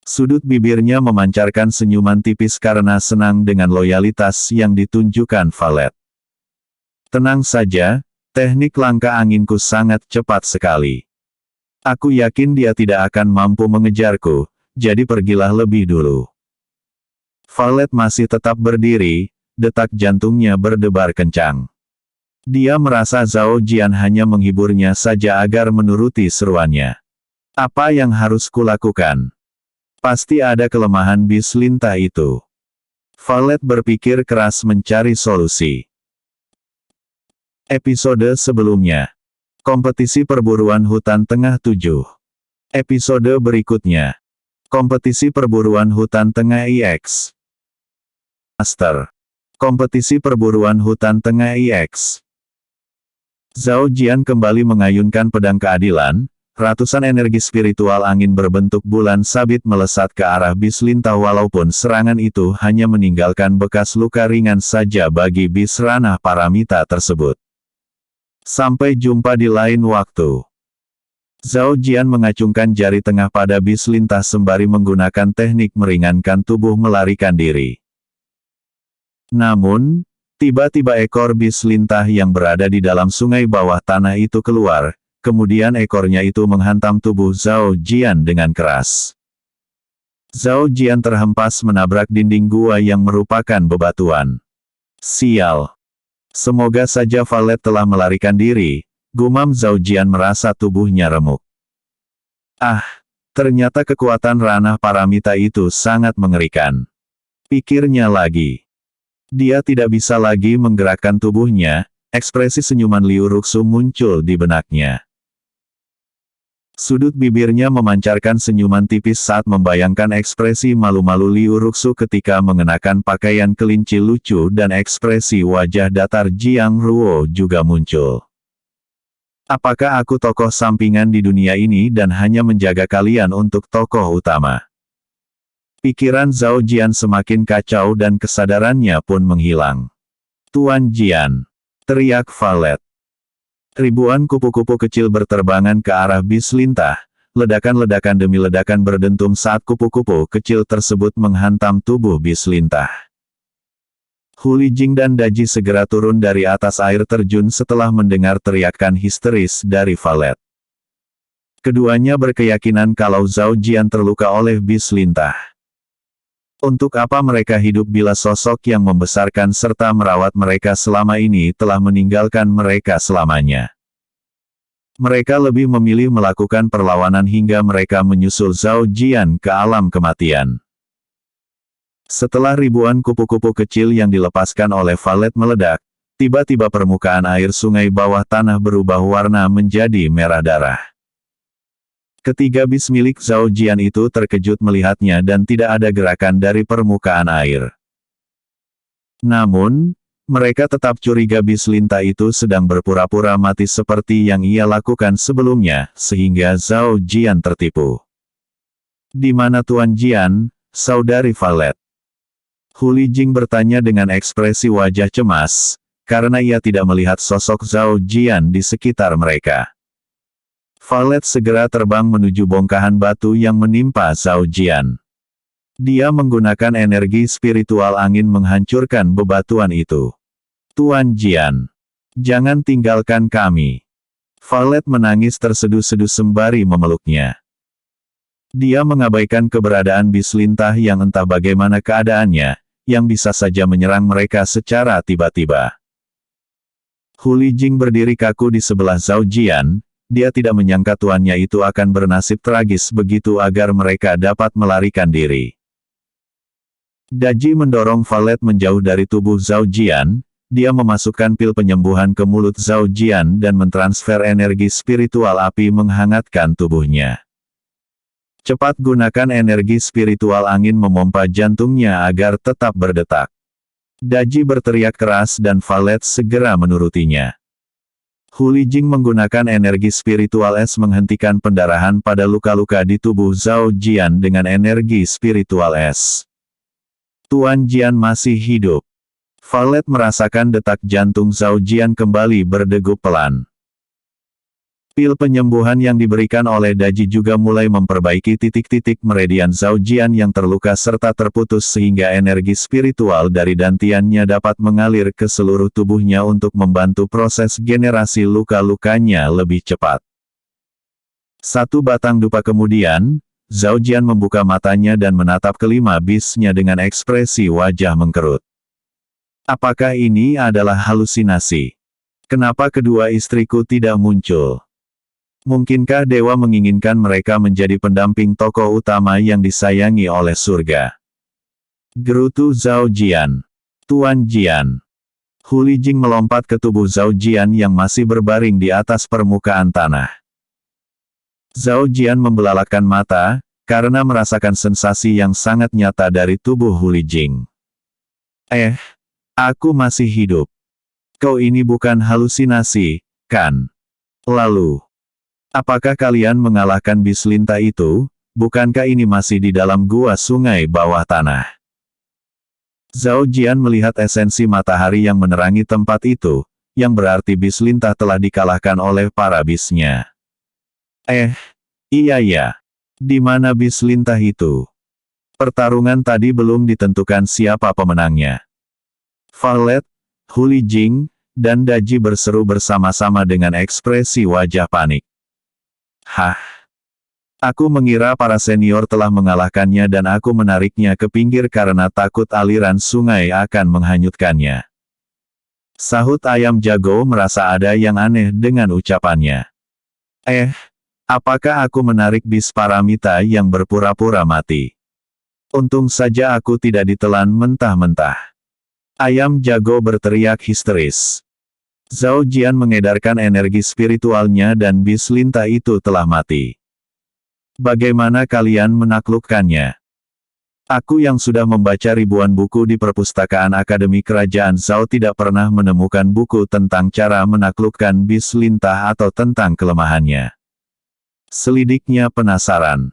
Sudut bibirnya memancarkan senyuman tipis karena senang dengan loyalitas yang ditunjukkan Valet. Tenang saja, teknik langkah anginku sangat cepat sekali. Aku yakin dia tidak akan mampu mengejarku, jadi pergilah lebih dulu. Valet masih tetap berdiri, detak jantungnya berdebar kencang. Dia merasa Zhao Jian hanya menghiburnya saja agar menuruti seruannya. Apa yang harus kulakukan? Pasti ada kelemahan Bislintah itu. Valet berpikir keras mencari solusi. Episode sebelumnya. Kompetisi perburuan hutan tengah 7. Episode berikutnya. Kompetisi perburuan hutan tengah EX. Master. Kompetisi perburuan hutan tengah EX. Zhao Jian kembali mengayunkan pedang keadilan. Ratusan energi spiritual angin berbentuk bulan sabit melesat ke arah Bislintah walaupun serangan itu hanya meninggalkan bekas luka ringan saja bagi bis ranah paramita tersebut. Sampai jumpa di lain waktu. Zhao Jian mengacungkan jari tengah pada Bislintah sembari menggunakan teknik meringankan tubuh melarikan diri. Namun, tiba-tiba ekor Bislintah yang berada di dalam sungai bawah tanah itu keluar. Kemudian ekornya itu menghantam tubuh Zhao Jian dengan keras. Zhao Jian terhempas menabrak dinding gua yang merupakan bebatuan. Sial. Semoga saja Valet telah melarikan diri, gumam Zhao Jian merasa tubuhnya remuk. Ah, ternyata kekuatan ranah paramita itu sangat mengerikan. Pikirnya lagi. Dia tidak bisa lagi menggerakkan tubuhnya, ekspresi senyuman Liu Ruxu muncul di benaknya. Sudut bibirnya memancarkan senyuman tipis saat membayangkan ekspresi malu-malu Liu Ruxu ketika mengenakan pakaian kelinci lucu dan ekspresi wajah datar Jiang Ruo juga muncul. Apakah aku tokoh sampingan di dunia ini dan hanya menjaga kalian untuk tokoh utama? Pikiran Zhao Jian semakin kacau dan kesadarannya pun menghilang. "Tuan Jian!" teriak Valet. Ribuan kupu-kupu kecil berterbangan ke arah bis lintah. Ledakan-ledakan demi ledakan berdentum saat kupu-kupu kecil tersebut menghantam tubuh bis lintah. Hu Lijing dan Daji segera turun dari atas air terjun setelah mendengar teriakan histeris dari Valet. Keduanya berkeyakinan kalau Zhao Jian terluka oleh bis lintah. Untuk apa mereka hidup bila sosok yang membesarkan serta merawat mereka selama ini telah meninggalkan mereka selamanya? Mereka lebih memilih melakukan perlawanan hingga mereka menyusul Zhao Jian ke alam kematian. Setelah ribuan kupu-kupu kecil yang dilepaskan oleh Valet meledak, tiba-tiba permukaan air sungai bawah tanah berubah warna menjadi merah darah. Ketiga bis milik Zhao Jian itu terkejut melihatnya dan tidak ada gerakan dari permukaan air. Namun, mereka tetap curiga bis lintah itu sedang berpura-pura mati seperti yang ia lakukan sebelumnya, sehingga Zhao Jian tertipu. "Di mana Tuan Jian, saudari Valet?" Hu Lijing bertanya dengan ekspresi wajah cemas, karena ia tidak melihat sosok Zhao Jian di sekitar mereka. Valet segera terbang menuju bongkahan batu yang menimpa Zhao Jian. Dia menggunakan energi spiritual angin menghancurkan bebatuan itu. "Tuan Jian, jangan tinggalkan kami." Valet menangis terseduh-seduh sembari memeluknya. Dia mengabaikan keberadaan bis lintah yang entah bagaimana keadaannya, yang bisa saja menyerang mereka secara tiba-tiba. Hu Lijing berdiri kaku di sebelah Zhao Jian, dia tidak menyangka tuannya itu akan bernasib tragis begitu agar mereka dapat melarikan diri. Daji mendorong Valet menjauh dari tubuh Zhao Jian, dia memasukkan pil penyembuhan ke mulut Zhao Jian dan mentransfer energi spiritual api menghangatkan tubuhnya. Cepat gunakan energi spiritual angin memompa jantungnya agar tetap berdetak. Daji berteriak keras dan Valet segera menurutinya. Hu Lijing menggunakan energi spiritual es menghentikan pendarahan pada luka-luka di tubuh Zhao Jian dengan energi spiritual es. "Tuan Jian masih hidup." Valet merasakan detak jantung Zhao Jian kembali berdegup pelan. Pil penyembuhan yang diberikan oleh Daji juga mulai memperbaiki titik-titik meridian Zhao Jian yang terluka serta terputus sehingga energi spiritual dari dantiannya dapat mengalir ke seluruh tubuhnya untuk membantu proses generasi luka-lukanya lebih cepat. Satu batang dupa kemudian, Zhao Jian membuka matanya dan menatap kelima bisnya dengan ekspresi wajah mengkerut. Apakah ini adalah halusinasi? Kenapa kedua istriku tidak muncul? Mungkinkah dewa menginginkan mereka menjadi pendamping tokoh utama yang disayangi oleh surga? Gerutu Zhao Jian. "Tuan Jian." Hu Lijing melompat ke tubuh Zhao Jian yang masih berbaring di atas permukaan tanah. Zhao Jian membelalakkan mata, karena merasakan sensasi yang sangat nyata dari tubuh Hu Lijing. Aku masih hidup. Kau ini bukan halusinasi, kan? Lalu, apakah kalian mengalahkan bis lintah itu? Bukankah ini masih di dalam gua sungai bawah tanah?" Zhao Jian melihat esensi matahari yang menerangi tempat itu, yang berarti bis lintah telah dikalahkan oleh para bisnya. Iya. Di mana bis lintah itu? Pertarungan tadi belum ditentukan siapa pemenangnya. Valet, Hu Lijing, dan Daji berseru bersama-sama dengan ekspresi wajah panik. "Hah? Aku mengira para senior telah mengalahkannya dan aku menariknya ke pinggir karena takut aliran sungai akan menghanyutkannya." Sahut ayam jago merasa ada yang aneh dengan ucapannya. Apakah aku menarik bis paramita yang berpura-pura mati? Untung saja aku tidak ditelan mentah-mentah. Ayam jago berteriak histeris. Zhao Jian mengedarkan energi spiritualnya dan bis lintah itu telah mati. Bagaimana kalian menaklukkannya? Aku yang sudah membaca ribuan buku di perpustakaan Akademi Kerajaan Zhao tidak pernah menemukan buku tentang cara menaklukkan bis lintah atau tentang kelemahannya. Selidiknya penasaran.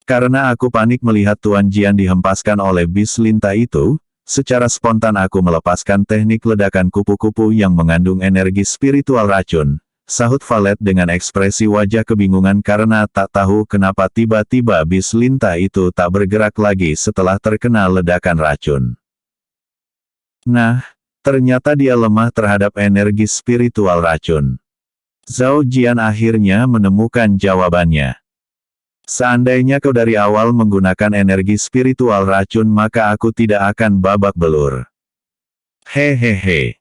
Karena aku panik melihat Tuan Jian dihempaskan oleh bis lintah itu, secara spontan aku melepaskan teknik ledakan kupu-kupu yang mengandung energi spiritual racun, sahut Valet dengan ekspresi wajah kebingungan karena tak tahu kenapa tiba-tiba bis lintah itu tak bergerak lagi setelah terkena ledakan racun. Nah, ternyata dia lemah terhadap energi spiritual racun. Zhao Jian akhirnya menemukan jawabannya. Seandainya kau dari awal menggunakan energi spiritual racun maka aku tidak akan babak belur. Hehehe.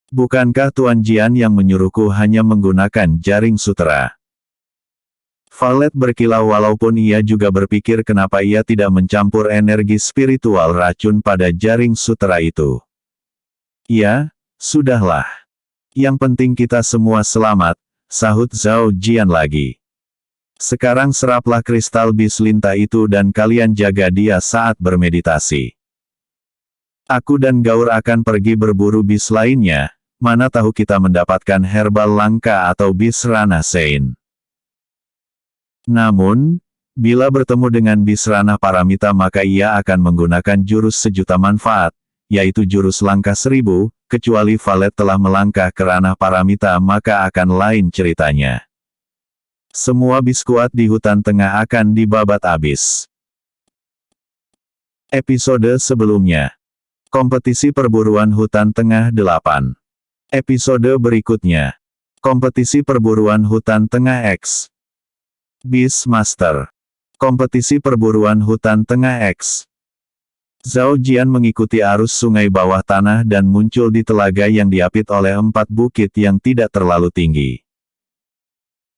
Bukankah Tuan Jian yang menyuruhku hanya menggunakan jaring sutera? Valet berkilau walaupun ia juga berpikir kenapa ia tidak mencampur energi spiritual racun pada jaring sutera itu. Ya, sudahlah. Yang penting kita semua selamat, sahut Zhao Jian lagi. Sekarang seraplah kristal bis lintah itu dan kalian jaga dia saat bermeditasi. Aku dan Gaur akan pergi berburu bis lainnya, mana tahu kita mendapatkan herbal langka atau bis ranah Sein. Namun, bila bertemu dengan bis ranah Paramita maka ia akan menggunakan jurus sejuta manfaat, yaitu jurus langkah 1000, kecuali Valet telah melangkah ke ranah Paramita maka akan lain ceritanya. Semua bis kuat di hutan tengah akan dibabat habis. Episode sebelumnya. Kompetisi perburuan hutan tengah 8. Episode berikutnya. Kompetisi perburuan hutan tengah X. Beast Master. Kompetisi perburuan hutan tengah X. Zhao Jian mengikuti arus sungai bawah tanah dan muncul di telaga yang diapit oleh 4 bukit yang tidak terlalu tinggi.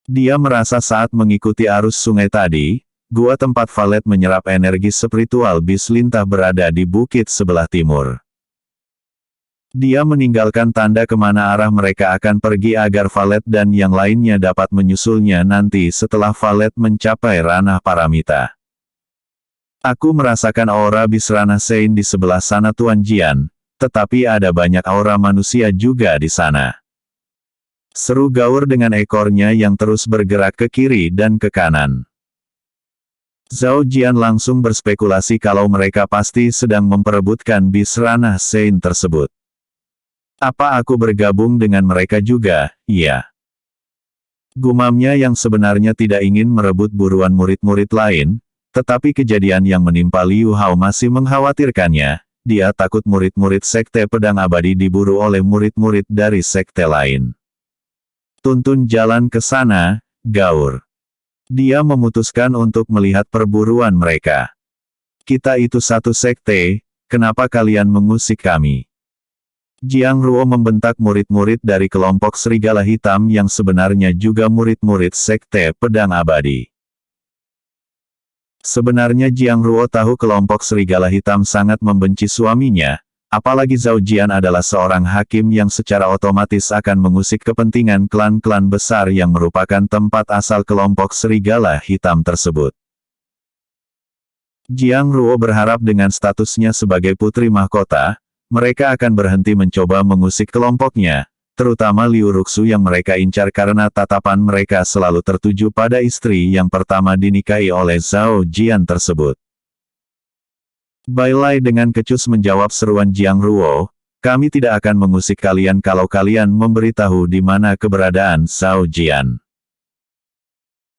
Dia merasa saat mengikuti arus sungai tadi, gua tempat Valet menyerap energi spiritual bis lintah berada di bukit sebelah timur. Dia meninggalkan tanda kemana arah mereka akan pergi agar Valet dan yang lainnya dapat menyusulnya nanti setelah Valet mencapai ranah Paramita. Aku merasakan aura bis ranah Sein di sebelah sana Tuan Jian, tetapi ada banyak aura manusia juga di sana. Seru Gaur dengan ekornya yang terus bergerak ke kiri dan ke kanan. Zhao Jian langsung berspekulasi kalau mereka pasti sedang memperebutkan bis ranah Sein tersebut. Apa aku bergabung dengan mereka juga? Iya. Gumamnya yang sebenarnya tidak ingin merebut buruan murid-murid lain, tetapi kejadian yang menimpa Liu Hao masih mengkhawatirkannya. Dia takut murid-murid Sekte Pedang Abadi diburu oleh murid-murid dari sekte lain. Tuntun jalan ke sana, Gaur. Dia memutuskan untuk melihat perburuan mereka. Kita itu satu sekte, kenapa kalian mengusik kami? Jiang Ruo membentak murid-murid dari kelompok Serigala Hitam yang sebenarnya juga murid-murid Sekte Pedang Abadi. Sebenarnya Jiang Ruo tahu kelompok Serigala Hitam sangat membenci suaminya, apalagi Zhao Jian adalah seorang hakim yang secara otomatis akan mengusik kepentingan klan-klan besar yang merupakan tempat asal kelompok Serigala Hitam tersebut. Jiang Ruo berharap dengan statusnya sebagai putri mahkota, mereka akan berhenti mencoba mengusik kelompoknya, terutama Liu Ruxu yang mereka incar karena tatapan mereka selalu tertuju pada istri yang pertama dinikahi oleh Zhao Jian tersebut. Bai Lai dengan kecut menjawab seruan Jiang Ruo, kami tidak akan mengusik kalian kalau kalian memberitahu di mana keberadaan Zhao Jian.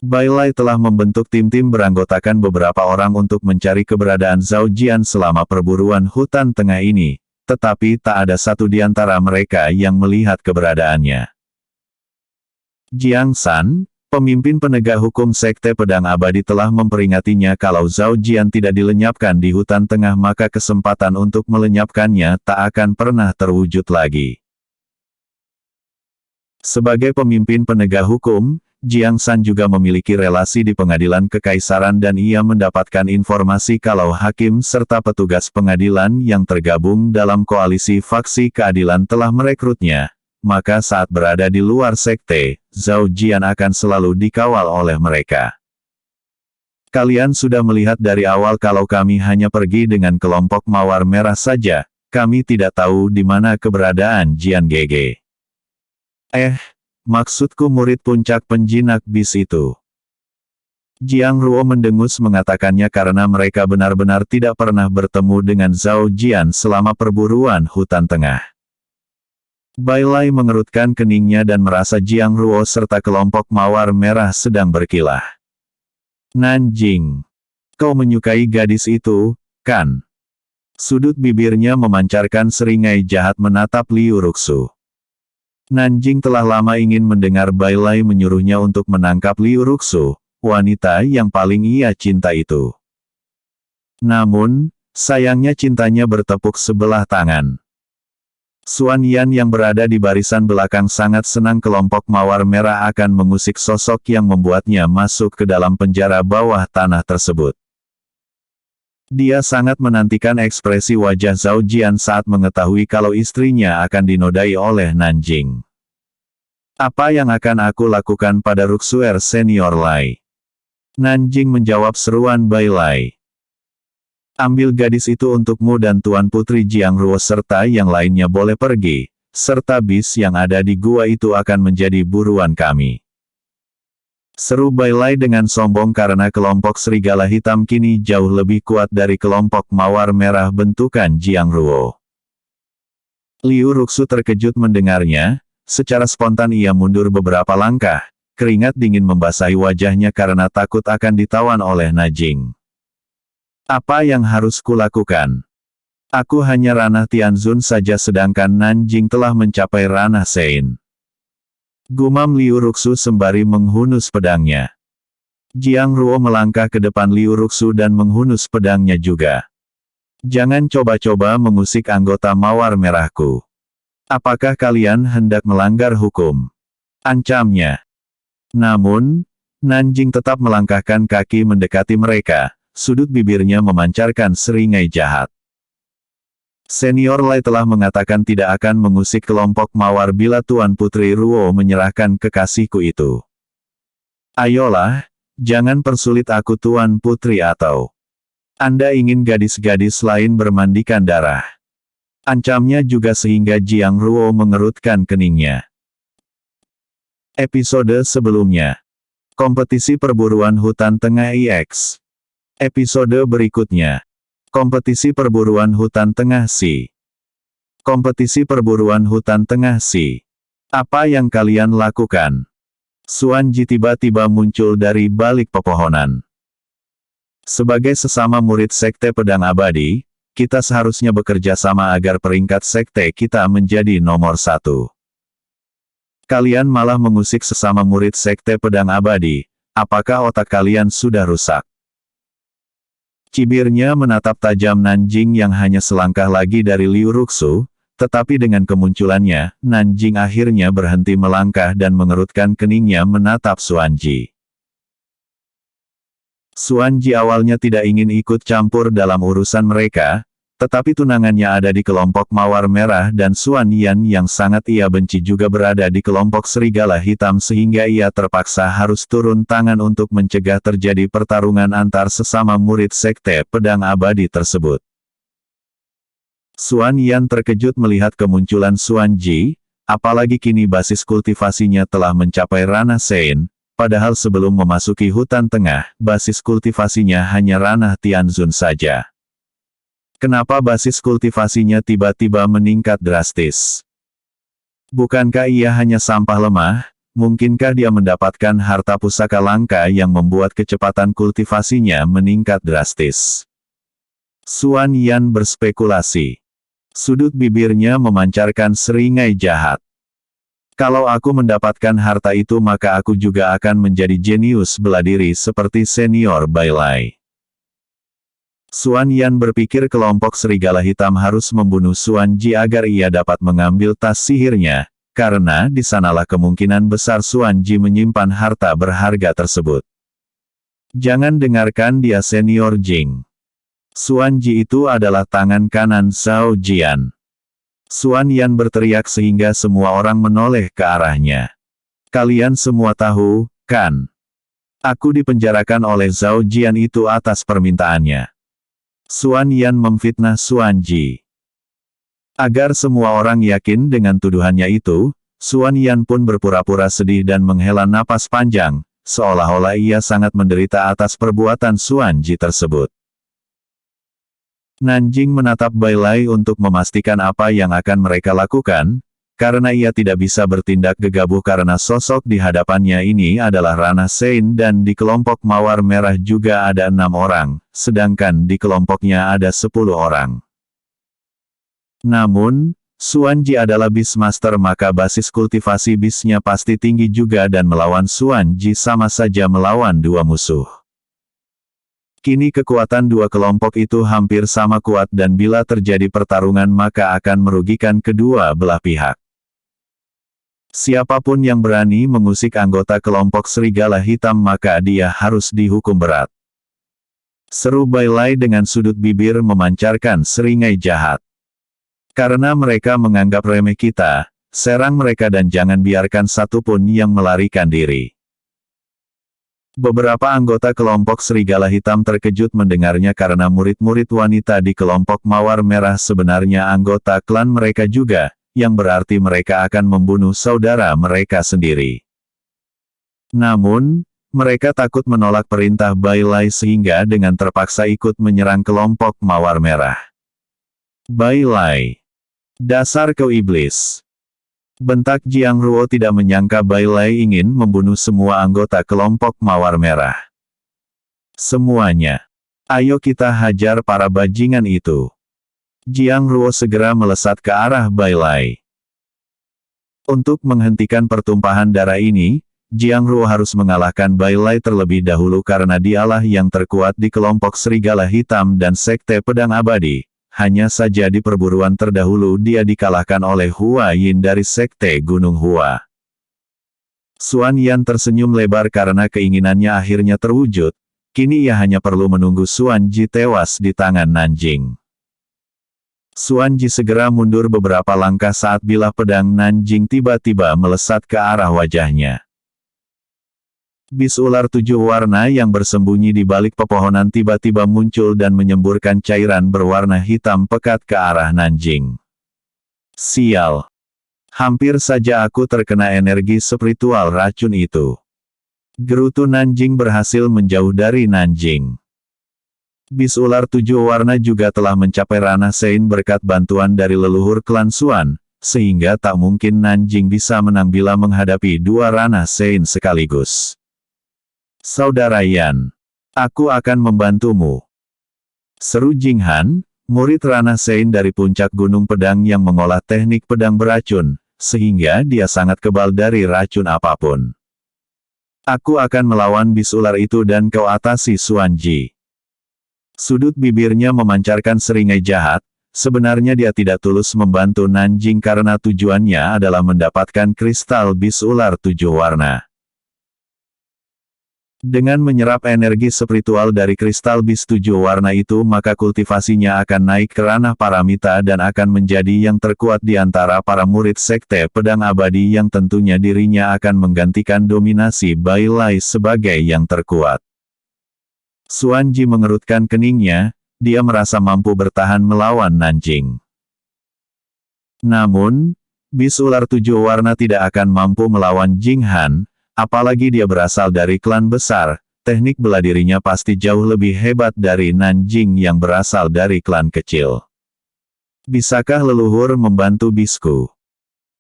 Bai Lai telah membentuk tim-tim beranggotakan beberapa orang untuk mencari keberadaan Zhao Jian selama perburuan hutan tengah ini, tetapi tak ada satu di antara mereka yang melihat keberadaannya. Jiang San, pemimpin penegak hukum Sekte Pedang Abadi telah memperingatnya kalau Zhao Jian tidak dilenyapkan di hutan tengah maka kesempatan untuk melenyapkannya tak akan pernah terwujud lagi. Sebagai pemimpin penegak hukum, Jiang San juga memiliki relasi di pengadilan kekaisaran dan ia mendapatkan informasi kalau hakim serta petugas pengadilan yang tergabung dalam koalisi faksi keadilan telah merekrutnya. Maka saat berada di luar sekte, Zhao Jian akan selalu dikawal oleh mereka. Kalian sudah melihat dari awal kalau kami hanya pergi dengan kelompok Mawar Merah saja, kami tidak tahu di mana keberadaan Jian Gege. Maksudku murid puncak penjinak bis itu. Jiang Ruo mendengus mengatakannya karena mereka benar-benar tidak pernah bertemu dengan Zhao Jian selama perburuan hutan tengah. Bai Lai mengerutkan keningnya dan merasa Jiang Ruo serta kelompok mawar merah sedang berkilah. Nanjing, kau menyukai gadis itu, kan? Sudut bibirnya memancarkan seringai jahat menatap Liu Ruxu. Nanjing telah lama ingin mendengar Bai Lai menyuruhnya untuk menangkap Liu Ruxu, wanita yang paling ia cinta itu. Namun, sayangnya cintanya bertepuk sebelah tangan. Xuan Yan yang berada di barisan belakang sangat senang kelompok mawar merah akan mengusik sosok yang membuatnya masuk ke dalam penjara bawah tanah tersebut. Dia sangat menantikan ekspresi wajah Zhao Jian saat mengetahui kalau istrinya akan dinodai oleh Nanjing. Apa yang akan aku lakukan pada Ruxuer Senior Lai? Nanjing menjawab seruan Bai Lai. Ambil gadis itu untukmu dan Tuan Putri Jiang Ruo serta yang lainnya boleh pergi, serta bis yang ada di gua itu akan menjadi buruan kami. Seru Bai Lai dengan sombong karena kelompok serigala hitam kini jauh lebih kuat dari kelompok mawar merah bentukan Jiang Ruo. Liu Ruxu terkejut mendengarnya, secara spontan ia mundur beberapa langkah, keringat dingin membasahi wajahnya karena takut akan ditawan oleh Nanjing. Apa yang harus kulakukan? Aku hanya ranah Tianzun saja sedangkan Nanjing telah mencapai ranah Sein. Gumam Liu Ruxu sembari menghunus pedangnya. Jiang Ruo melangkah ke depan Liu Ruxu dan menghunus pedangnya juga. Jangan coba-coba mengusik anggota mawar merahku. Apakah kalian hendak melanggar hukum? Ancamnya. Namun, Nanjing tetap melangkahkan kaki mendekati mereka. Sudut bibirnya memancarkan seringai jahat. Senior Lai telah mengatakan tidak akan mengusik kelompok mawar bila Tuan Putri Ruo menyerahkan kekasihku itu. Ayolah, jangan persulit aku Tuan Putri atau Anda ingin gadis-gadis lain bermandikan darah. Ancamnya juga sehingga Jiang Ruo mengerutkan keningnya. Episode sebelumnya. Kompetisi perburuan hutan tengah EX. Episode berikutnya. Kompetisi perburuan hutan tengah Si. Kompetisi perburuan hutan tengah Si. Apa yang kalian lakukan? Xuan Ji tiba-tiba muncul dari balik pepohonan. Sebagai sesama murid Sekte Pedang Abadi, kita seharusnya bekerja sama agar peringkat Sekte kita menjadi nomor 1. Kalian malah mengusik sesama murid Sekte Pedang Abadi, apakah otak kalian sudah rusak? Cibirnya menatap tajam Nanjing yang hanya selangkah lagi dari Liu Ruxu, tetapi dengan kemunculannya, Nanjing akhirnya berhenti melangkah dan mengerutkan keningnya menatap Xuan Ji. Xuan Ji awalnya tidak ingin ikut campur dalam urusan mereka, tetapi tunangannya ada di kelompok mawar merah dan Xuan Yan yang sangat ia benci juga berada di kelompok serigala hitam sehingga ia terpaksa harus turun tangan untuk mencegah terjadi pertarungan antar sesama murid Sekte Pedang Abadi tersebut. Xuan Yan terkejut melihat kemunculan Xuan Ji, apalagi kini basis kultivasinya telah mencapai ranah Sein, padahal sebelum memasuki hutan tengah, basis kultivasinya hanya ranah Tianzun saja. Kenapa basis kultivasinya tiba-tiba meningkat drastis? Bukankah ia hanya sampah lemah? Mungkinkah dia mendapatkan harta pusaka langka yang membuat kecepatan kultivasinya meningkat drastis? Xuan Yan berspekulasi. Sudut bibirnya memancarkan seringai jahat. Kalau aku mendapatkan harta itu maka aku juga akan menjadi jenius bela diri seperti senior Bai Lai. Xuan Yan berpikir kelompok serigala hitam harus membunuh Xuan Ji agar ia dapat mengambil tas sihirnya, karena di sanalah kemungkinan besar Xuan Ji menyimpan harta berharga tersebut. Jangan dengarkan dia senior Jing. Xuan Ji itu adalah tangan kanan Zhao Jian. Xuan Yan berteriak sehingga semua orang menoleh ke arahnya. Kalian semua tahu, kan? Aku dipenjarakan oleh Zhao Jian itu atas permintaannya. Xuan Yan memfitnah Xuan Ji. Agar semua orang yakin dengan tuduhannya itu, Xuan Yan pun berpura-pura sedih dan menghela napas panjang, seolah-olah ia sangat menderita atas perbuatan Xuan Ji tersebut. Nanjing menatap Bai Lai untuk memastikan apa yang akan mereka lakukan, karena ia tidak bisa bertindak gegabah karena sosok di hadapannya ini adalah Ranah Sein dan di kelompok Mawar Merah juga ada 6 orang, sedangkan di kelompoknya ada 10 orang. Namun, Xuan Ji adalah Beastmaster maka basis kultivasi bisnya pasti tinggi juga dan melawan Xuan Ji sama saja melawan dua musuh. Kini kekuatan dua kelompok itu hampir sama kuat dan bila terjadi pertarungan maka akan merugikan kedua belah pihak. Siapapun yang berani mengusik anggota kelompok Serigala Hitam maka dia harus dihukum berat. Seru Bai Lai dengan sudut bibir memancarkan seringai jahat. Karena mereka menganggap remeh kita, serang mereka dan jangan biarkan satupun yang melarikan diri. Beberapa anggota kelompok Serigala Hitam terkejut mendengarnya karena murid-murid wanita di kelompok Mawar Merah sebenarnya anggota klan mereka juga, yang berarti mereka akan membunuh saudara mereka sendiri. Namun, mereka takut menolak perintah Bai Lai sehingga dengan terpaksa ikut menyerang kelompok Mawar Merah. Bai Lai. Dasar kau iblis. Bentak Jiang Ruo tidak menyangka Bai Lai ingin membunuh semua anggota kelompok Mawar Merah. Semuanya. Ayo kita hajar para bajingan itu. Jiang Ruo segera melesat ke arah Bai Lai. Untuk menghentikan pertumpahan darah ini, Jiang Ruo harus mengalahkan Bai Lai terlebih dahulu karena dialah yang terkuat di kelompok Serigala Hitam dan Sekte Pedang Abadi. Hanya saja di perburuan terdahulu dia dikalahkan oleh Hua Yin dari Sekte Gunung Hua. Xuan Yan tersenyum lebar karena keinginannya akhirnya terwujud, kini ia hanya perlu menunggu Xuan Ji tewas di tangan Nanjing. Xuan Ji segera mundur beberapa langkah saat bilah pedang Nanjing tiba-tiba melesat ke arah wajahnya. Bis ular 7 warna yang bersembunyi di balik pepohonan tiba-tiba muncul dan menyemburkan cairan berwarna hitam pekat ke arah Nanjing. Sial! Hampir saja aku terkena energi spiritual racun itu. Gerutu Nanjing berhasil menjauh dari Nanjing. Bis ular 7 warna juga telah mencapai ranah Sein berkat bantuan dari leluhur klan Xuan, sehingga tak mungkin Nanjing bisa menang bila menghadapi dua ranah Sein sekaligus. Saudara Yan, aku akan membantumu. Seru Jing Han, murid ranah Sein dari puncak gunung pedang yang mengolah teknik pedang beracun, sehingga dia sangat kebal dari racun apapun. Aku akan melawan bis ular itu dan kau atasi Xuan Ji. Sudut bibirnya memancarkan seringai jahat, sebenarnya dia tidak tulus membantu Nanjing karena tujuannya adalah mendapatkan kristal bis ular 7 warna. Dengan menyerap energi spiritual dari kristal bis 7 warna itu maka kultivasinya akan naik ke ranah paramita dan akan menjadi yang terkuat di antara para murid Sekte Pedang Abadi yang tentunya dirinya akan menggantikan dominasi Bai Lai sebagai yang terkuat. Xuan Ji mengerutkan keningnya, dia merasa mampu bertahan melawan Nanjing. Namun, bis ular 7 warna tidak akan mampu melawan Jing Han. Apalagi dia berasal dari klan besar, teknik bela dirinya pasti jauh lebih hebat dari Nanjing yang berasal dari klan kecil. Bisakah leluhur membantu bisku?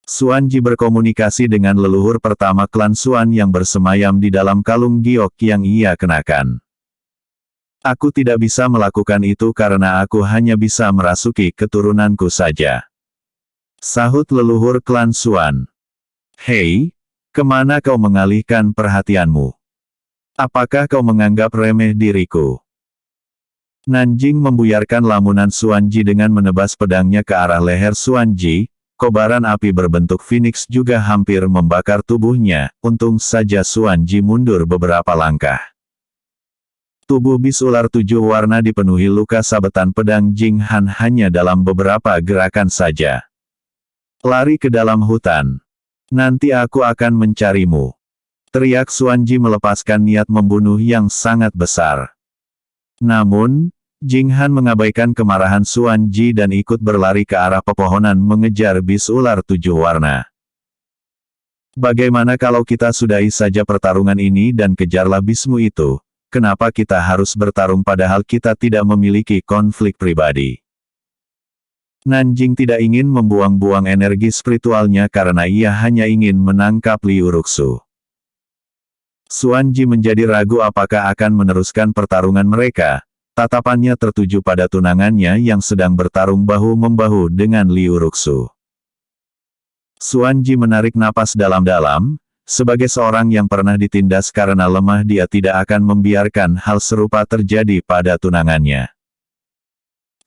Xuan Ji berkomunikasi dengan leluhur pertama klan Xuan yang bersemayam di dalam kalung giok yang ia kenakan. Aku tidak bisa melakukan itu karena aku hanya bisa merasuki keturunanku saja. Sahut leluhur klan Xuan. Hei! Kemana kau mengalihkan perhatianmu? Apakah kau menganggap remeh diriku? Nanjing membuyarkan lamunan Xuan Ji dengan menebas pedangnya ke arah leher Xuan Ji, kobaran api berbentuk phoenix juga hampir membakar tubuhnya, untung saja Xuan Ji mundur beberapa langkah. Tubuh bis ular 7 warna dipenuhi luka sabetan pedang Jing Han hanya dalam beberapa gerakan saja. Lari ke dalam hutan. Nanti aku akan mencarimu. Teriak Xuan Ji melepaskan niat membunuh yang sangat besar. Namun, Jing Han mengabaikan kemarahan Xuan Ji dan ikut berlari ke arah pepohonan mengejar bis ular 7 warna. Bagaimana kalau kita sudahi saja pertarungan ini dan kejarlah bismu itu? Kenapa kita harus bertarung padahal kita tidak memiliki konflik pribadi? Nanjing tidak ingin membuang-buang energi spiritualnya karena ia hanya ingin menangkap Liu Ruxu. Xuanji menjadi ragu apakah akan meneruskan pertarungan mereka. Tatapannya tertuju pada tunangannya yang sedang bertarung bahu-membahu dengan Liu Ruxu. Xuanji menarik napas dalam-dalam. Sebagai seorang yang pernah ditindas karena lemah, dia tidak akan membiarkan hal serupa terjadi pada tunangannya.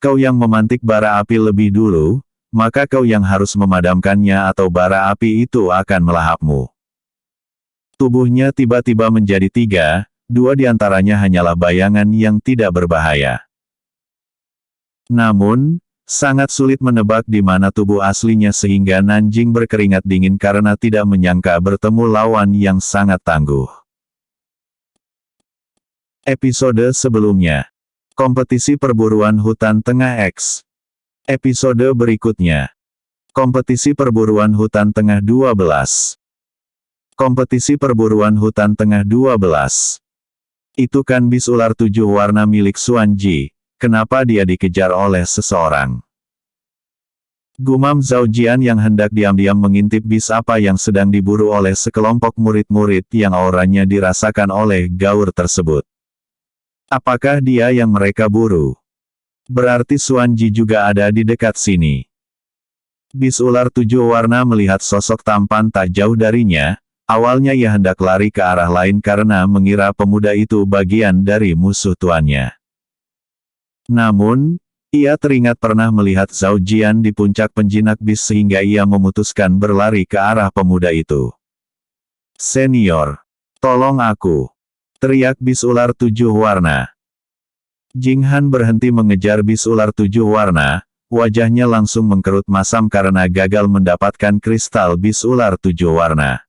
Kau yang memantik bara api lebih dulu, maka kau yang harus memadamkannya atau bara api itu akan melahapmu. Tubuhnya tiba-tiba menjadi 3, 2 diantaranya hanyalah bayangan yang tidak berbahaya. Namun, sangat sulit menebak di mana tubuh aslinya sehingga Nanjing berkeringat dingin karena tidak menyangka bertemu lawan yang sangat tangguh. Episode sebelumnya. Kompetisi perburuan hutan tengah X. Episode berikutnya. Kompetisi perburuan hutan tengah 12. Kompetisi perburuan hutan tengah 12. Itu kan bis ular 7 warna milik Xuanji. Kenapa dia dikejar oleh seseorang? Gumam Zhao Jian yang hendak diam-diam mengintip bis apa yang sedang diburu oleh sekelompok murid-murid yang auranya dirasakan oleh gaur tersebut. Apakah dia yang mereka buru? Berarti Xuanji juga ada di dekat sini. Bis ular 7 warna melihat sosok tampan tak jauh darinya. Awalnya ia hendak lari ke arah lain karena mengira pemuda itu bagian dari musuh tuannya. Namun, ia teringat pernah melihat Zhao Jian di puncak penjinak bis sehingga ia memutuskan berlari ke arah pemuda itu. "Senior, tolong aku!" teriak bis ular 7 warna. Jing Han berhenti mengejar bis ular 7 warna, wajahnya langsung mengkerut masam karena gagal mendapatkan kristal bis ular 7 warna.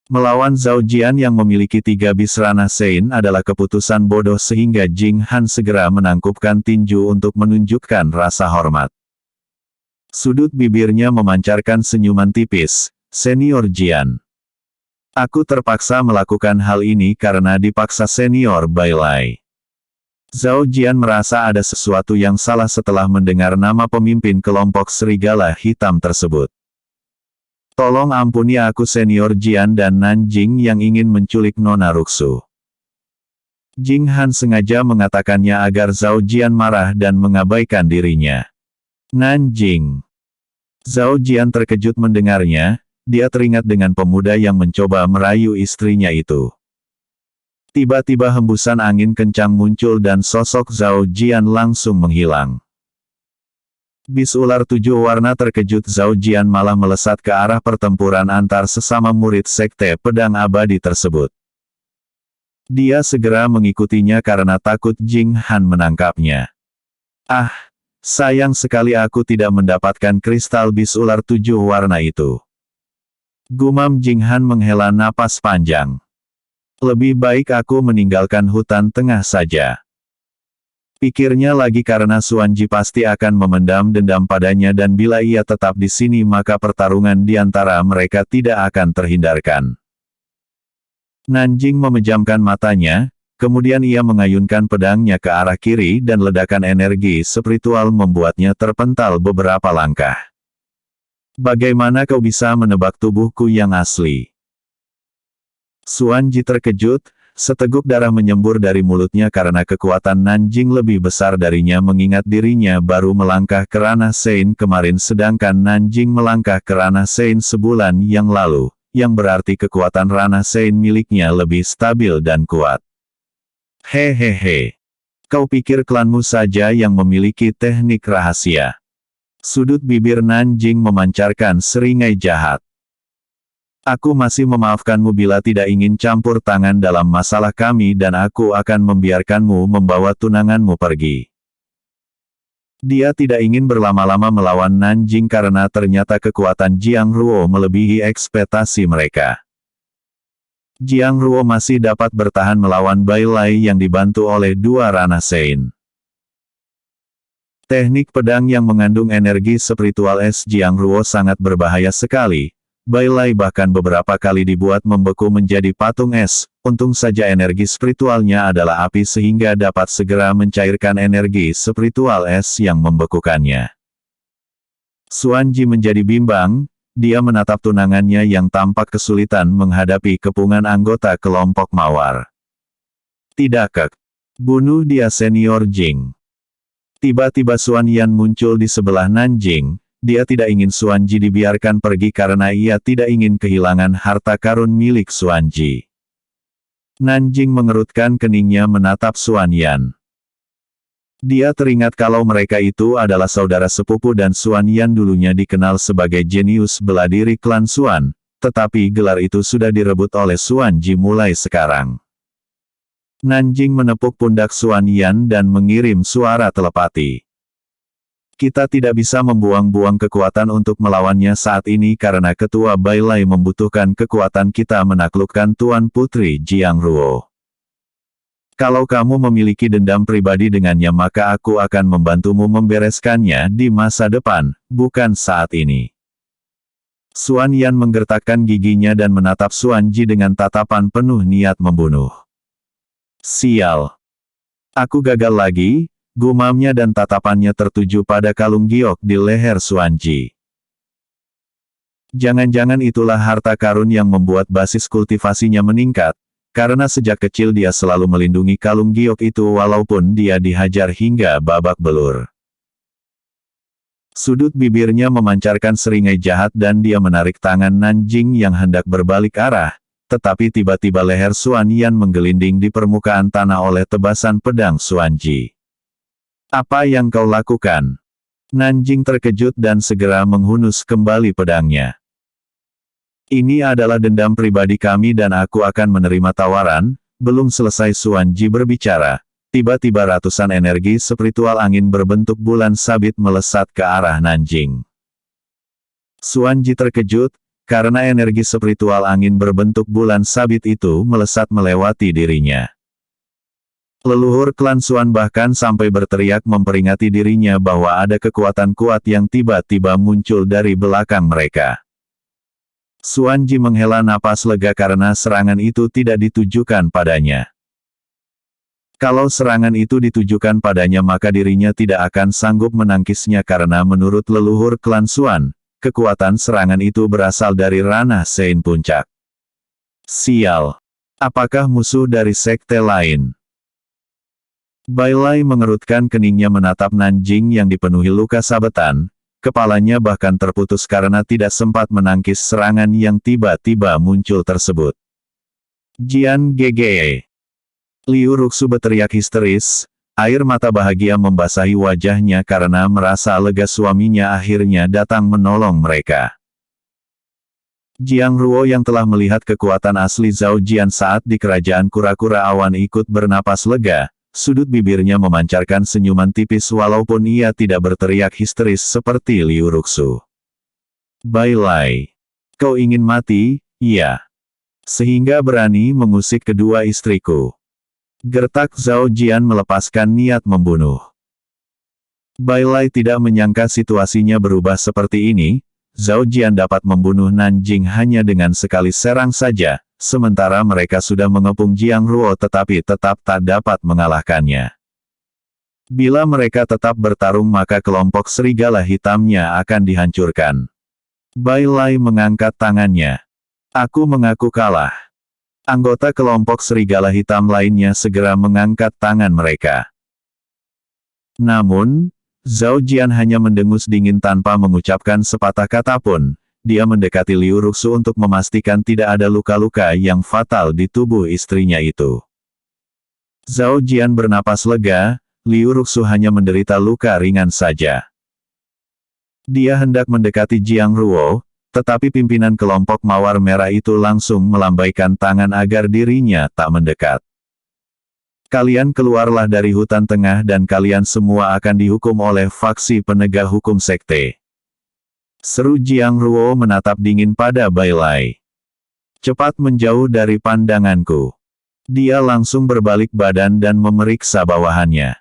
Melawan Zhao Jian yang memiliki 3 bis ranah Sein adalah keputusan bodoh sehingga Jing Han segera menangkupkan tinju untuk menunjukkan rasa hormat. Sudut bibirnya memancarkan senyuman tipis. "Senior Jian. Aku terpaksa melakukan hal ini karena dipaksa Senior Bailai." Zhao Jian merasa ada sesuatu yang salah setelah mendengar nama pemimpin kelompok serigala hitam tersebut. "Tolong ampuni aku Senior Jian dan Nanjing yang ingin menculik Nona Ruxu." Jing Han sengaja mengatakannya agar Zhao Jian marah dan mengabaikan dirinya. "Nanjing." Zhao Jian terkejut mendengarnya, dia teringat dengan pemuda yang mencoba merayu istrinya itu. Tiba-tiba hembusan angin kencang muncul dan sosok Zhao Jian langsung menghilang. Bis ular 7 warna terkejut. Zhao Jian malah melesat ke arah pertempuran antar sesama murid sekte pedang abadi tersebut. Dia segera mengikutinya karena takut Jing Han menangkapnya. "Ah, sayang sekali aku tidak mendapatkan kristal bis ular 7 warna itu." Gumam Jing Han menghela napas panjang. "Lebih baik aku meninggalkan hutan tengah saja." Pikirnya lagi karena Xuanji pasti akan memendam dendam padanya dan bila ia tetap di sini maka pertarungan di antara mereka tidak akan terhindarkan. Nanjing memejamkan matanya, kemudian ia mengayunkan pedangnya ke arah kiri dan ledakan energi spiritual membuatnya terpental beberapa langkah. "Bagaimana kau bisa menebak tubuhku yang asli?" Xuanji terkejut. Seteguk darah menyembur dari mulutnya karena kekuatan Nanjing lebih besar darinya mengingat dirinya baru melangkah ke ranah Sein kemarin sedangkan Nanjing melangkah ke ranah Sein sebulan yang lalu, yang berarti kekuatan ranah Sein miliknya lebih stabil dan kuat. "Hehehe. Kau pikir klanmu saja yang memiliki teknik rahasia?" Sudut bibir Nanjing memancarkan seringai jahat. "Aku masih memaafkanmu bila tidak ingin campur tangan dalam masalah kami dan aku akan membiarkanmu membawa tunanganmu pergi." Dia tidak ingin berlama-lama melawan Nanjing karena ternyata kekuatan Jiang Ruo melebihi ekspektasi mereka. Jiang Ruo masih dapat bertahan melawan Bai Lai yang dibantu oleh 2 ranah Sein. Teknik pedang yang mengandung energi spiritual es Jiang Ruo sangat berbahaya sekali. Bai Lai bahkan beberapa kali dibuat membeku menjadi patung es. Untung saja energi spiritualnya adalah api sehingga dapat segera mencairkan energi spiritual es yang membekukannya. Xuan Ji menjadi bimbang, dia menatap tunangannya yang tampak kesulitan menghadapi kepungan anggota kelompok mawar. Tidak kek. Bunuh dia senior Jing. Tiba-tiba Xuan Yan muncul di sebelah Nanjing. Dia tidak ingin Xuan Ji dibiarkan pergi karena ia tidak ingin kehilangan harta karun milik Xuan Ji. Nanjing mengerutkan keningnya menatap Xuan Yan. Dia teringat kalau mereka itu adalah saudara sepupu dan Xuan Yan dulunya dikenal sebagai jenius bela diri klan Xuan, tetapi gelar itu sudah direbut oleh Xuan Ji mulai sekarang. Nanjing menepuk pundak Xuan Yan dan mengirim suara telepati. Kita tidak bisa membuang-buang kekuatan untuk melawannya saat ini karena Ketua Bai Lai membutuhkan kekuatan kita menaklukkan Tuan Putri Jiang Ruo. Kalau kamu memiliki dendam pribadi dengannya maka aku akan membantumu membereskannya di masa depan, bukan saat ini. Xuan Yan menggertakkan giginya dan menatap Xuan Ji dengan tatapan penuh niat membunuh. Sial. Aku gagal lagi. Gumamnya dan tatapannya tertuju pada kalung giok di leher Xuan Ji. Jangan-jangan itulah harta karun yang membuat basis kultivasinya meningkat, karena sejak kecil dia selalu melindungi kalung giok itu walaupun dia dihajar hingga babak belur. Sudut bibirnya memancarkan seringai jahat dan dia menarik tangan Nanjing yang hendak berbalik arah, tetapi tiba-tiba leher Xuan Yan menggelinding di permukaan tanah oleh tebasan pedang Xuan Ji. Apa yang kau lakukan? Nanjing terkejut dan segera menghunus kembali pedangnya. Ini adalah dendam pribadi kami dan aku akan menerima tawaran. Belum selesai Xuan Ji berbicara, tiba-tiba ratusan energi spiritual angin berbentuk bulan sabit melesat ke arah Nanjing. Xuan Ji terkejut, karena energi spiritual angin berbentuk bulan sabit itu melesat melewati dirinya. Leluhur klan Xuan bahkan sampai berteriak memperingati dirinya bahwa ada kekuatan kuat yang tiba-tiba muncul dari belakang mereka. Xuan Ji menghela napas lega karena serangan itu tidak ditujukan padanya. Kalau serangan itu ditujukan padanya maka dirinya tidak akan sanggup menangkisnya karena menurut leluhur klan Xuan, kekuatan serangan itu berasal dari ranah Sein Puncak. Sial. Apakah musuh dari sekte lain? Bai Lai mengerutkan keningnya menatap Nanjing yang dipenuhi luka sabetan, kepalanya bahkan terputus karena tidak sempat menangkis serangan yang tiba-tiba muncul tersebut. Jian Gege. Liu Ruxu berteriak histeris, air mata bahagia membasahi wajahnya karena merasa lega suaminya akhirnya datang menolong mereka. Jiang Ruo yang telah melihat kekuatan asli Zhao Jian saat di kerajaan kura-kura awan ikut bernapas lega. Sudut bibirnya memancarkan senyuman tipis walaupun ia tidak berteriak histeris seperti Liu Ruxu. Bai Lai. Kau ingin mati, iya. Sehingga berani mengusik kedua istriku. Gertak Zhao Jian melepaskan niat membunuh. Bai Lai tidak menyangka situasinya berubah seperti ini. Zhao Jian dapat membunuh Nanjing hanya dengan sekali serang saja. Sementara mereka sudah mengepung Jiang Ruo tetapi tetap tak dapat mengalahkannya. Bila mereka tetap bertarung maka kelompok serigala hitamnya akan dihancurkan. Bai Lai mengangkat tangannya. Aku mengaku kalah. Anggota kelompok serigala hitam lainnya segera mengangkat tangan mereka. Namun, Zhao Jian hanya mendengus dingin tanpa mengucapkan sepatah kata pun. Dia mendekati Liu Ruxu untuk memastikan tidak ada luka-luka yang fatal di tubuh istrinya itu. Zhao Jian bernapas lega, Liu Ruxu hanya menderita luka ringan saja. Dia hendak mendekati Jiang Ruo, tetapi pimpinan kelompok mawar merah itu langsung melambaikan tangan agar dirinya tak mendekat. Kalian keluarlah dari hutan tengah dan kalian semua akan dihukum oleh faksi penegak hukum sekte. Seru Jiang Ruo menatap dingin pada Bai Lai. Cepat menjauh dari pandanganku. Dia langsung berbalik badan dan memeriksa bawahannya.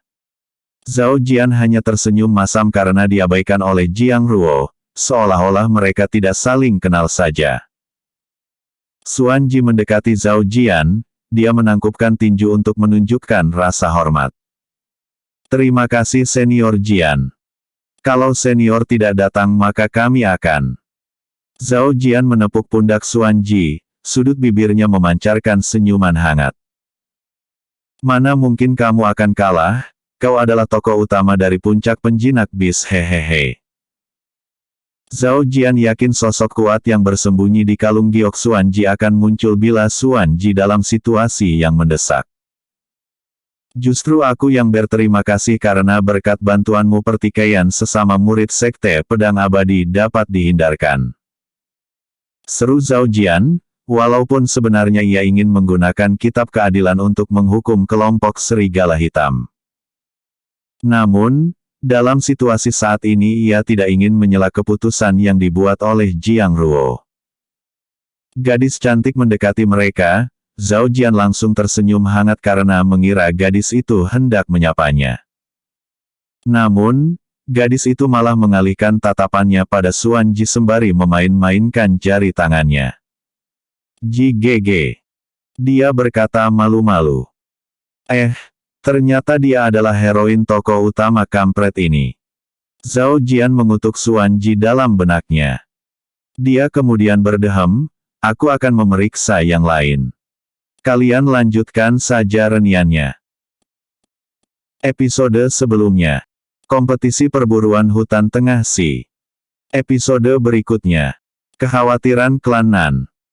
Zhao Jian hanya tersenyum masam karena diabaikan oleh Jiang Ruo. seolah-olah mereka tidak saling kenal saja. Xuan Ji mendekati Zhao Jian, dia menangkupkan tinju untuk menunjukkan rasa hormat. Terima kasih Senior Jian. Kalau Senior tidak datang maka kami akan. Zhao Jian menepuk pundak Xuan Ji, sudut bibirnya memancarkan senyuman hangat. Mana mungkin kamu akan kalah, kau adalah tokoh utama dari puncak penjinak bis hehehe. Zhao Jian yakin sosok kuat yang bersembunyi di kalung giok Xuan Ji akan muncul bila Xuan Ji dalam situasi yang mendesak. Justru aku yang berterima kasih karena berkat bantuanmu pertikaian sesama murid Sekte Pedang Abadi dapat dihindarkan. Seru Zhao Jian, walaupun sebenarnya ia ingin menggunakan kitab keadilan untuk menghukum kelompok Serigala Hitam. Namun, dalam situasi saat ini ia tidak ingin menyela keputusan yang dibuat oleh Jiang Ruo. Gadis cantik mendekati mereka, Zhao Jian langsung tersenyum hangat karena mengira gadis itu hendak menyapanya. Namun, gadis itu malah mengalihkan tatapannya pada Xuan Ji sembari memain-mainkan jari tangannya. Ji GG. Dia berkata malu-malu. Ternyata dia adalah heroin tokoh utama kampret ini. Zhao Jian mengutuk Xuan Ji dalam benaknya. Dia kemudian berdehem, aku akan memeriksa yang lain. Kalian lanjutkan saja reniannya. Episode sebelumnya. Kompetisi perburuan hutan tengah Si. Episode berikutnya. Kekhawatiran klan Nan.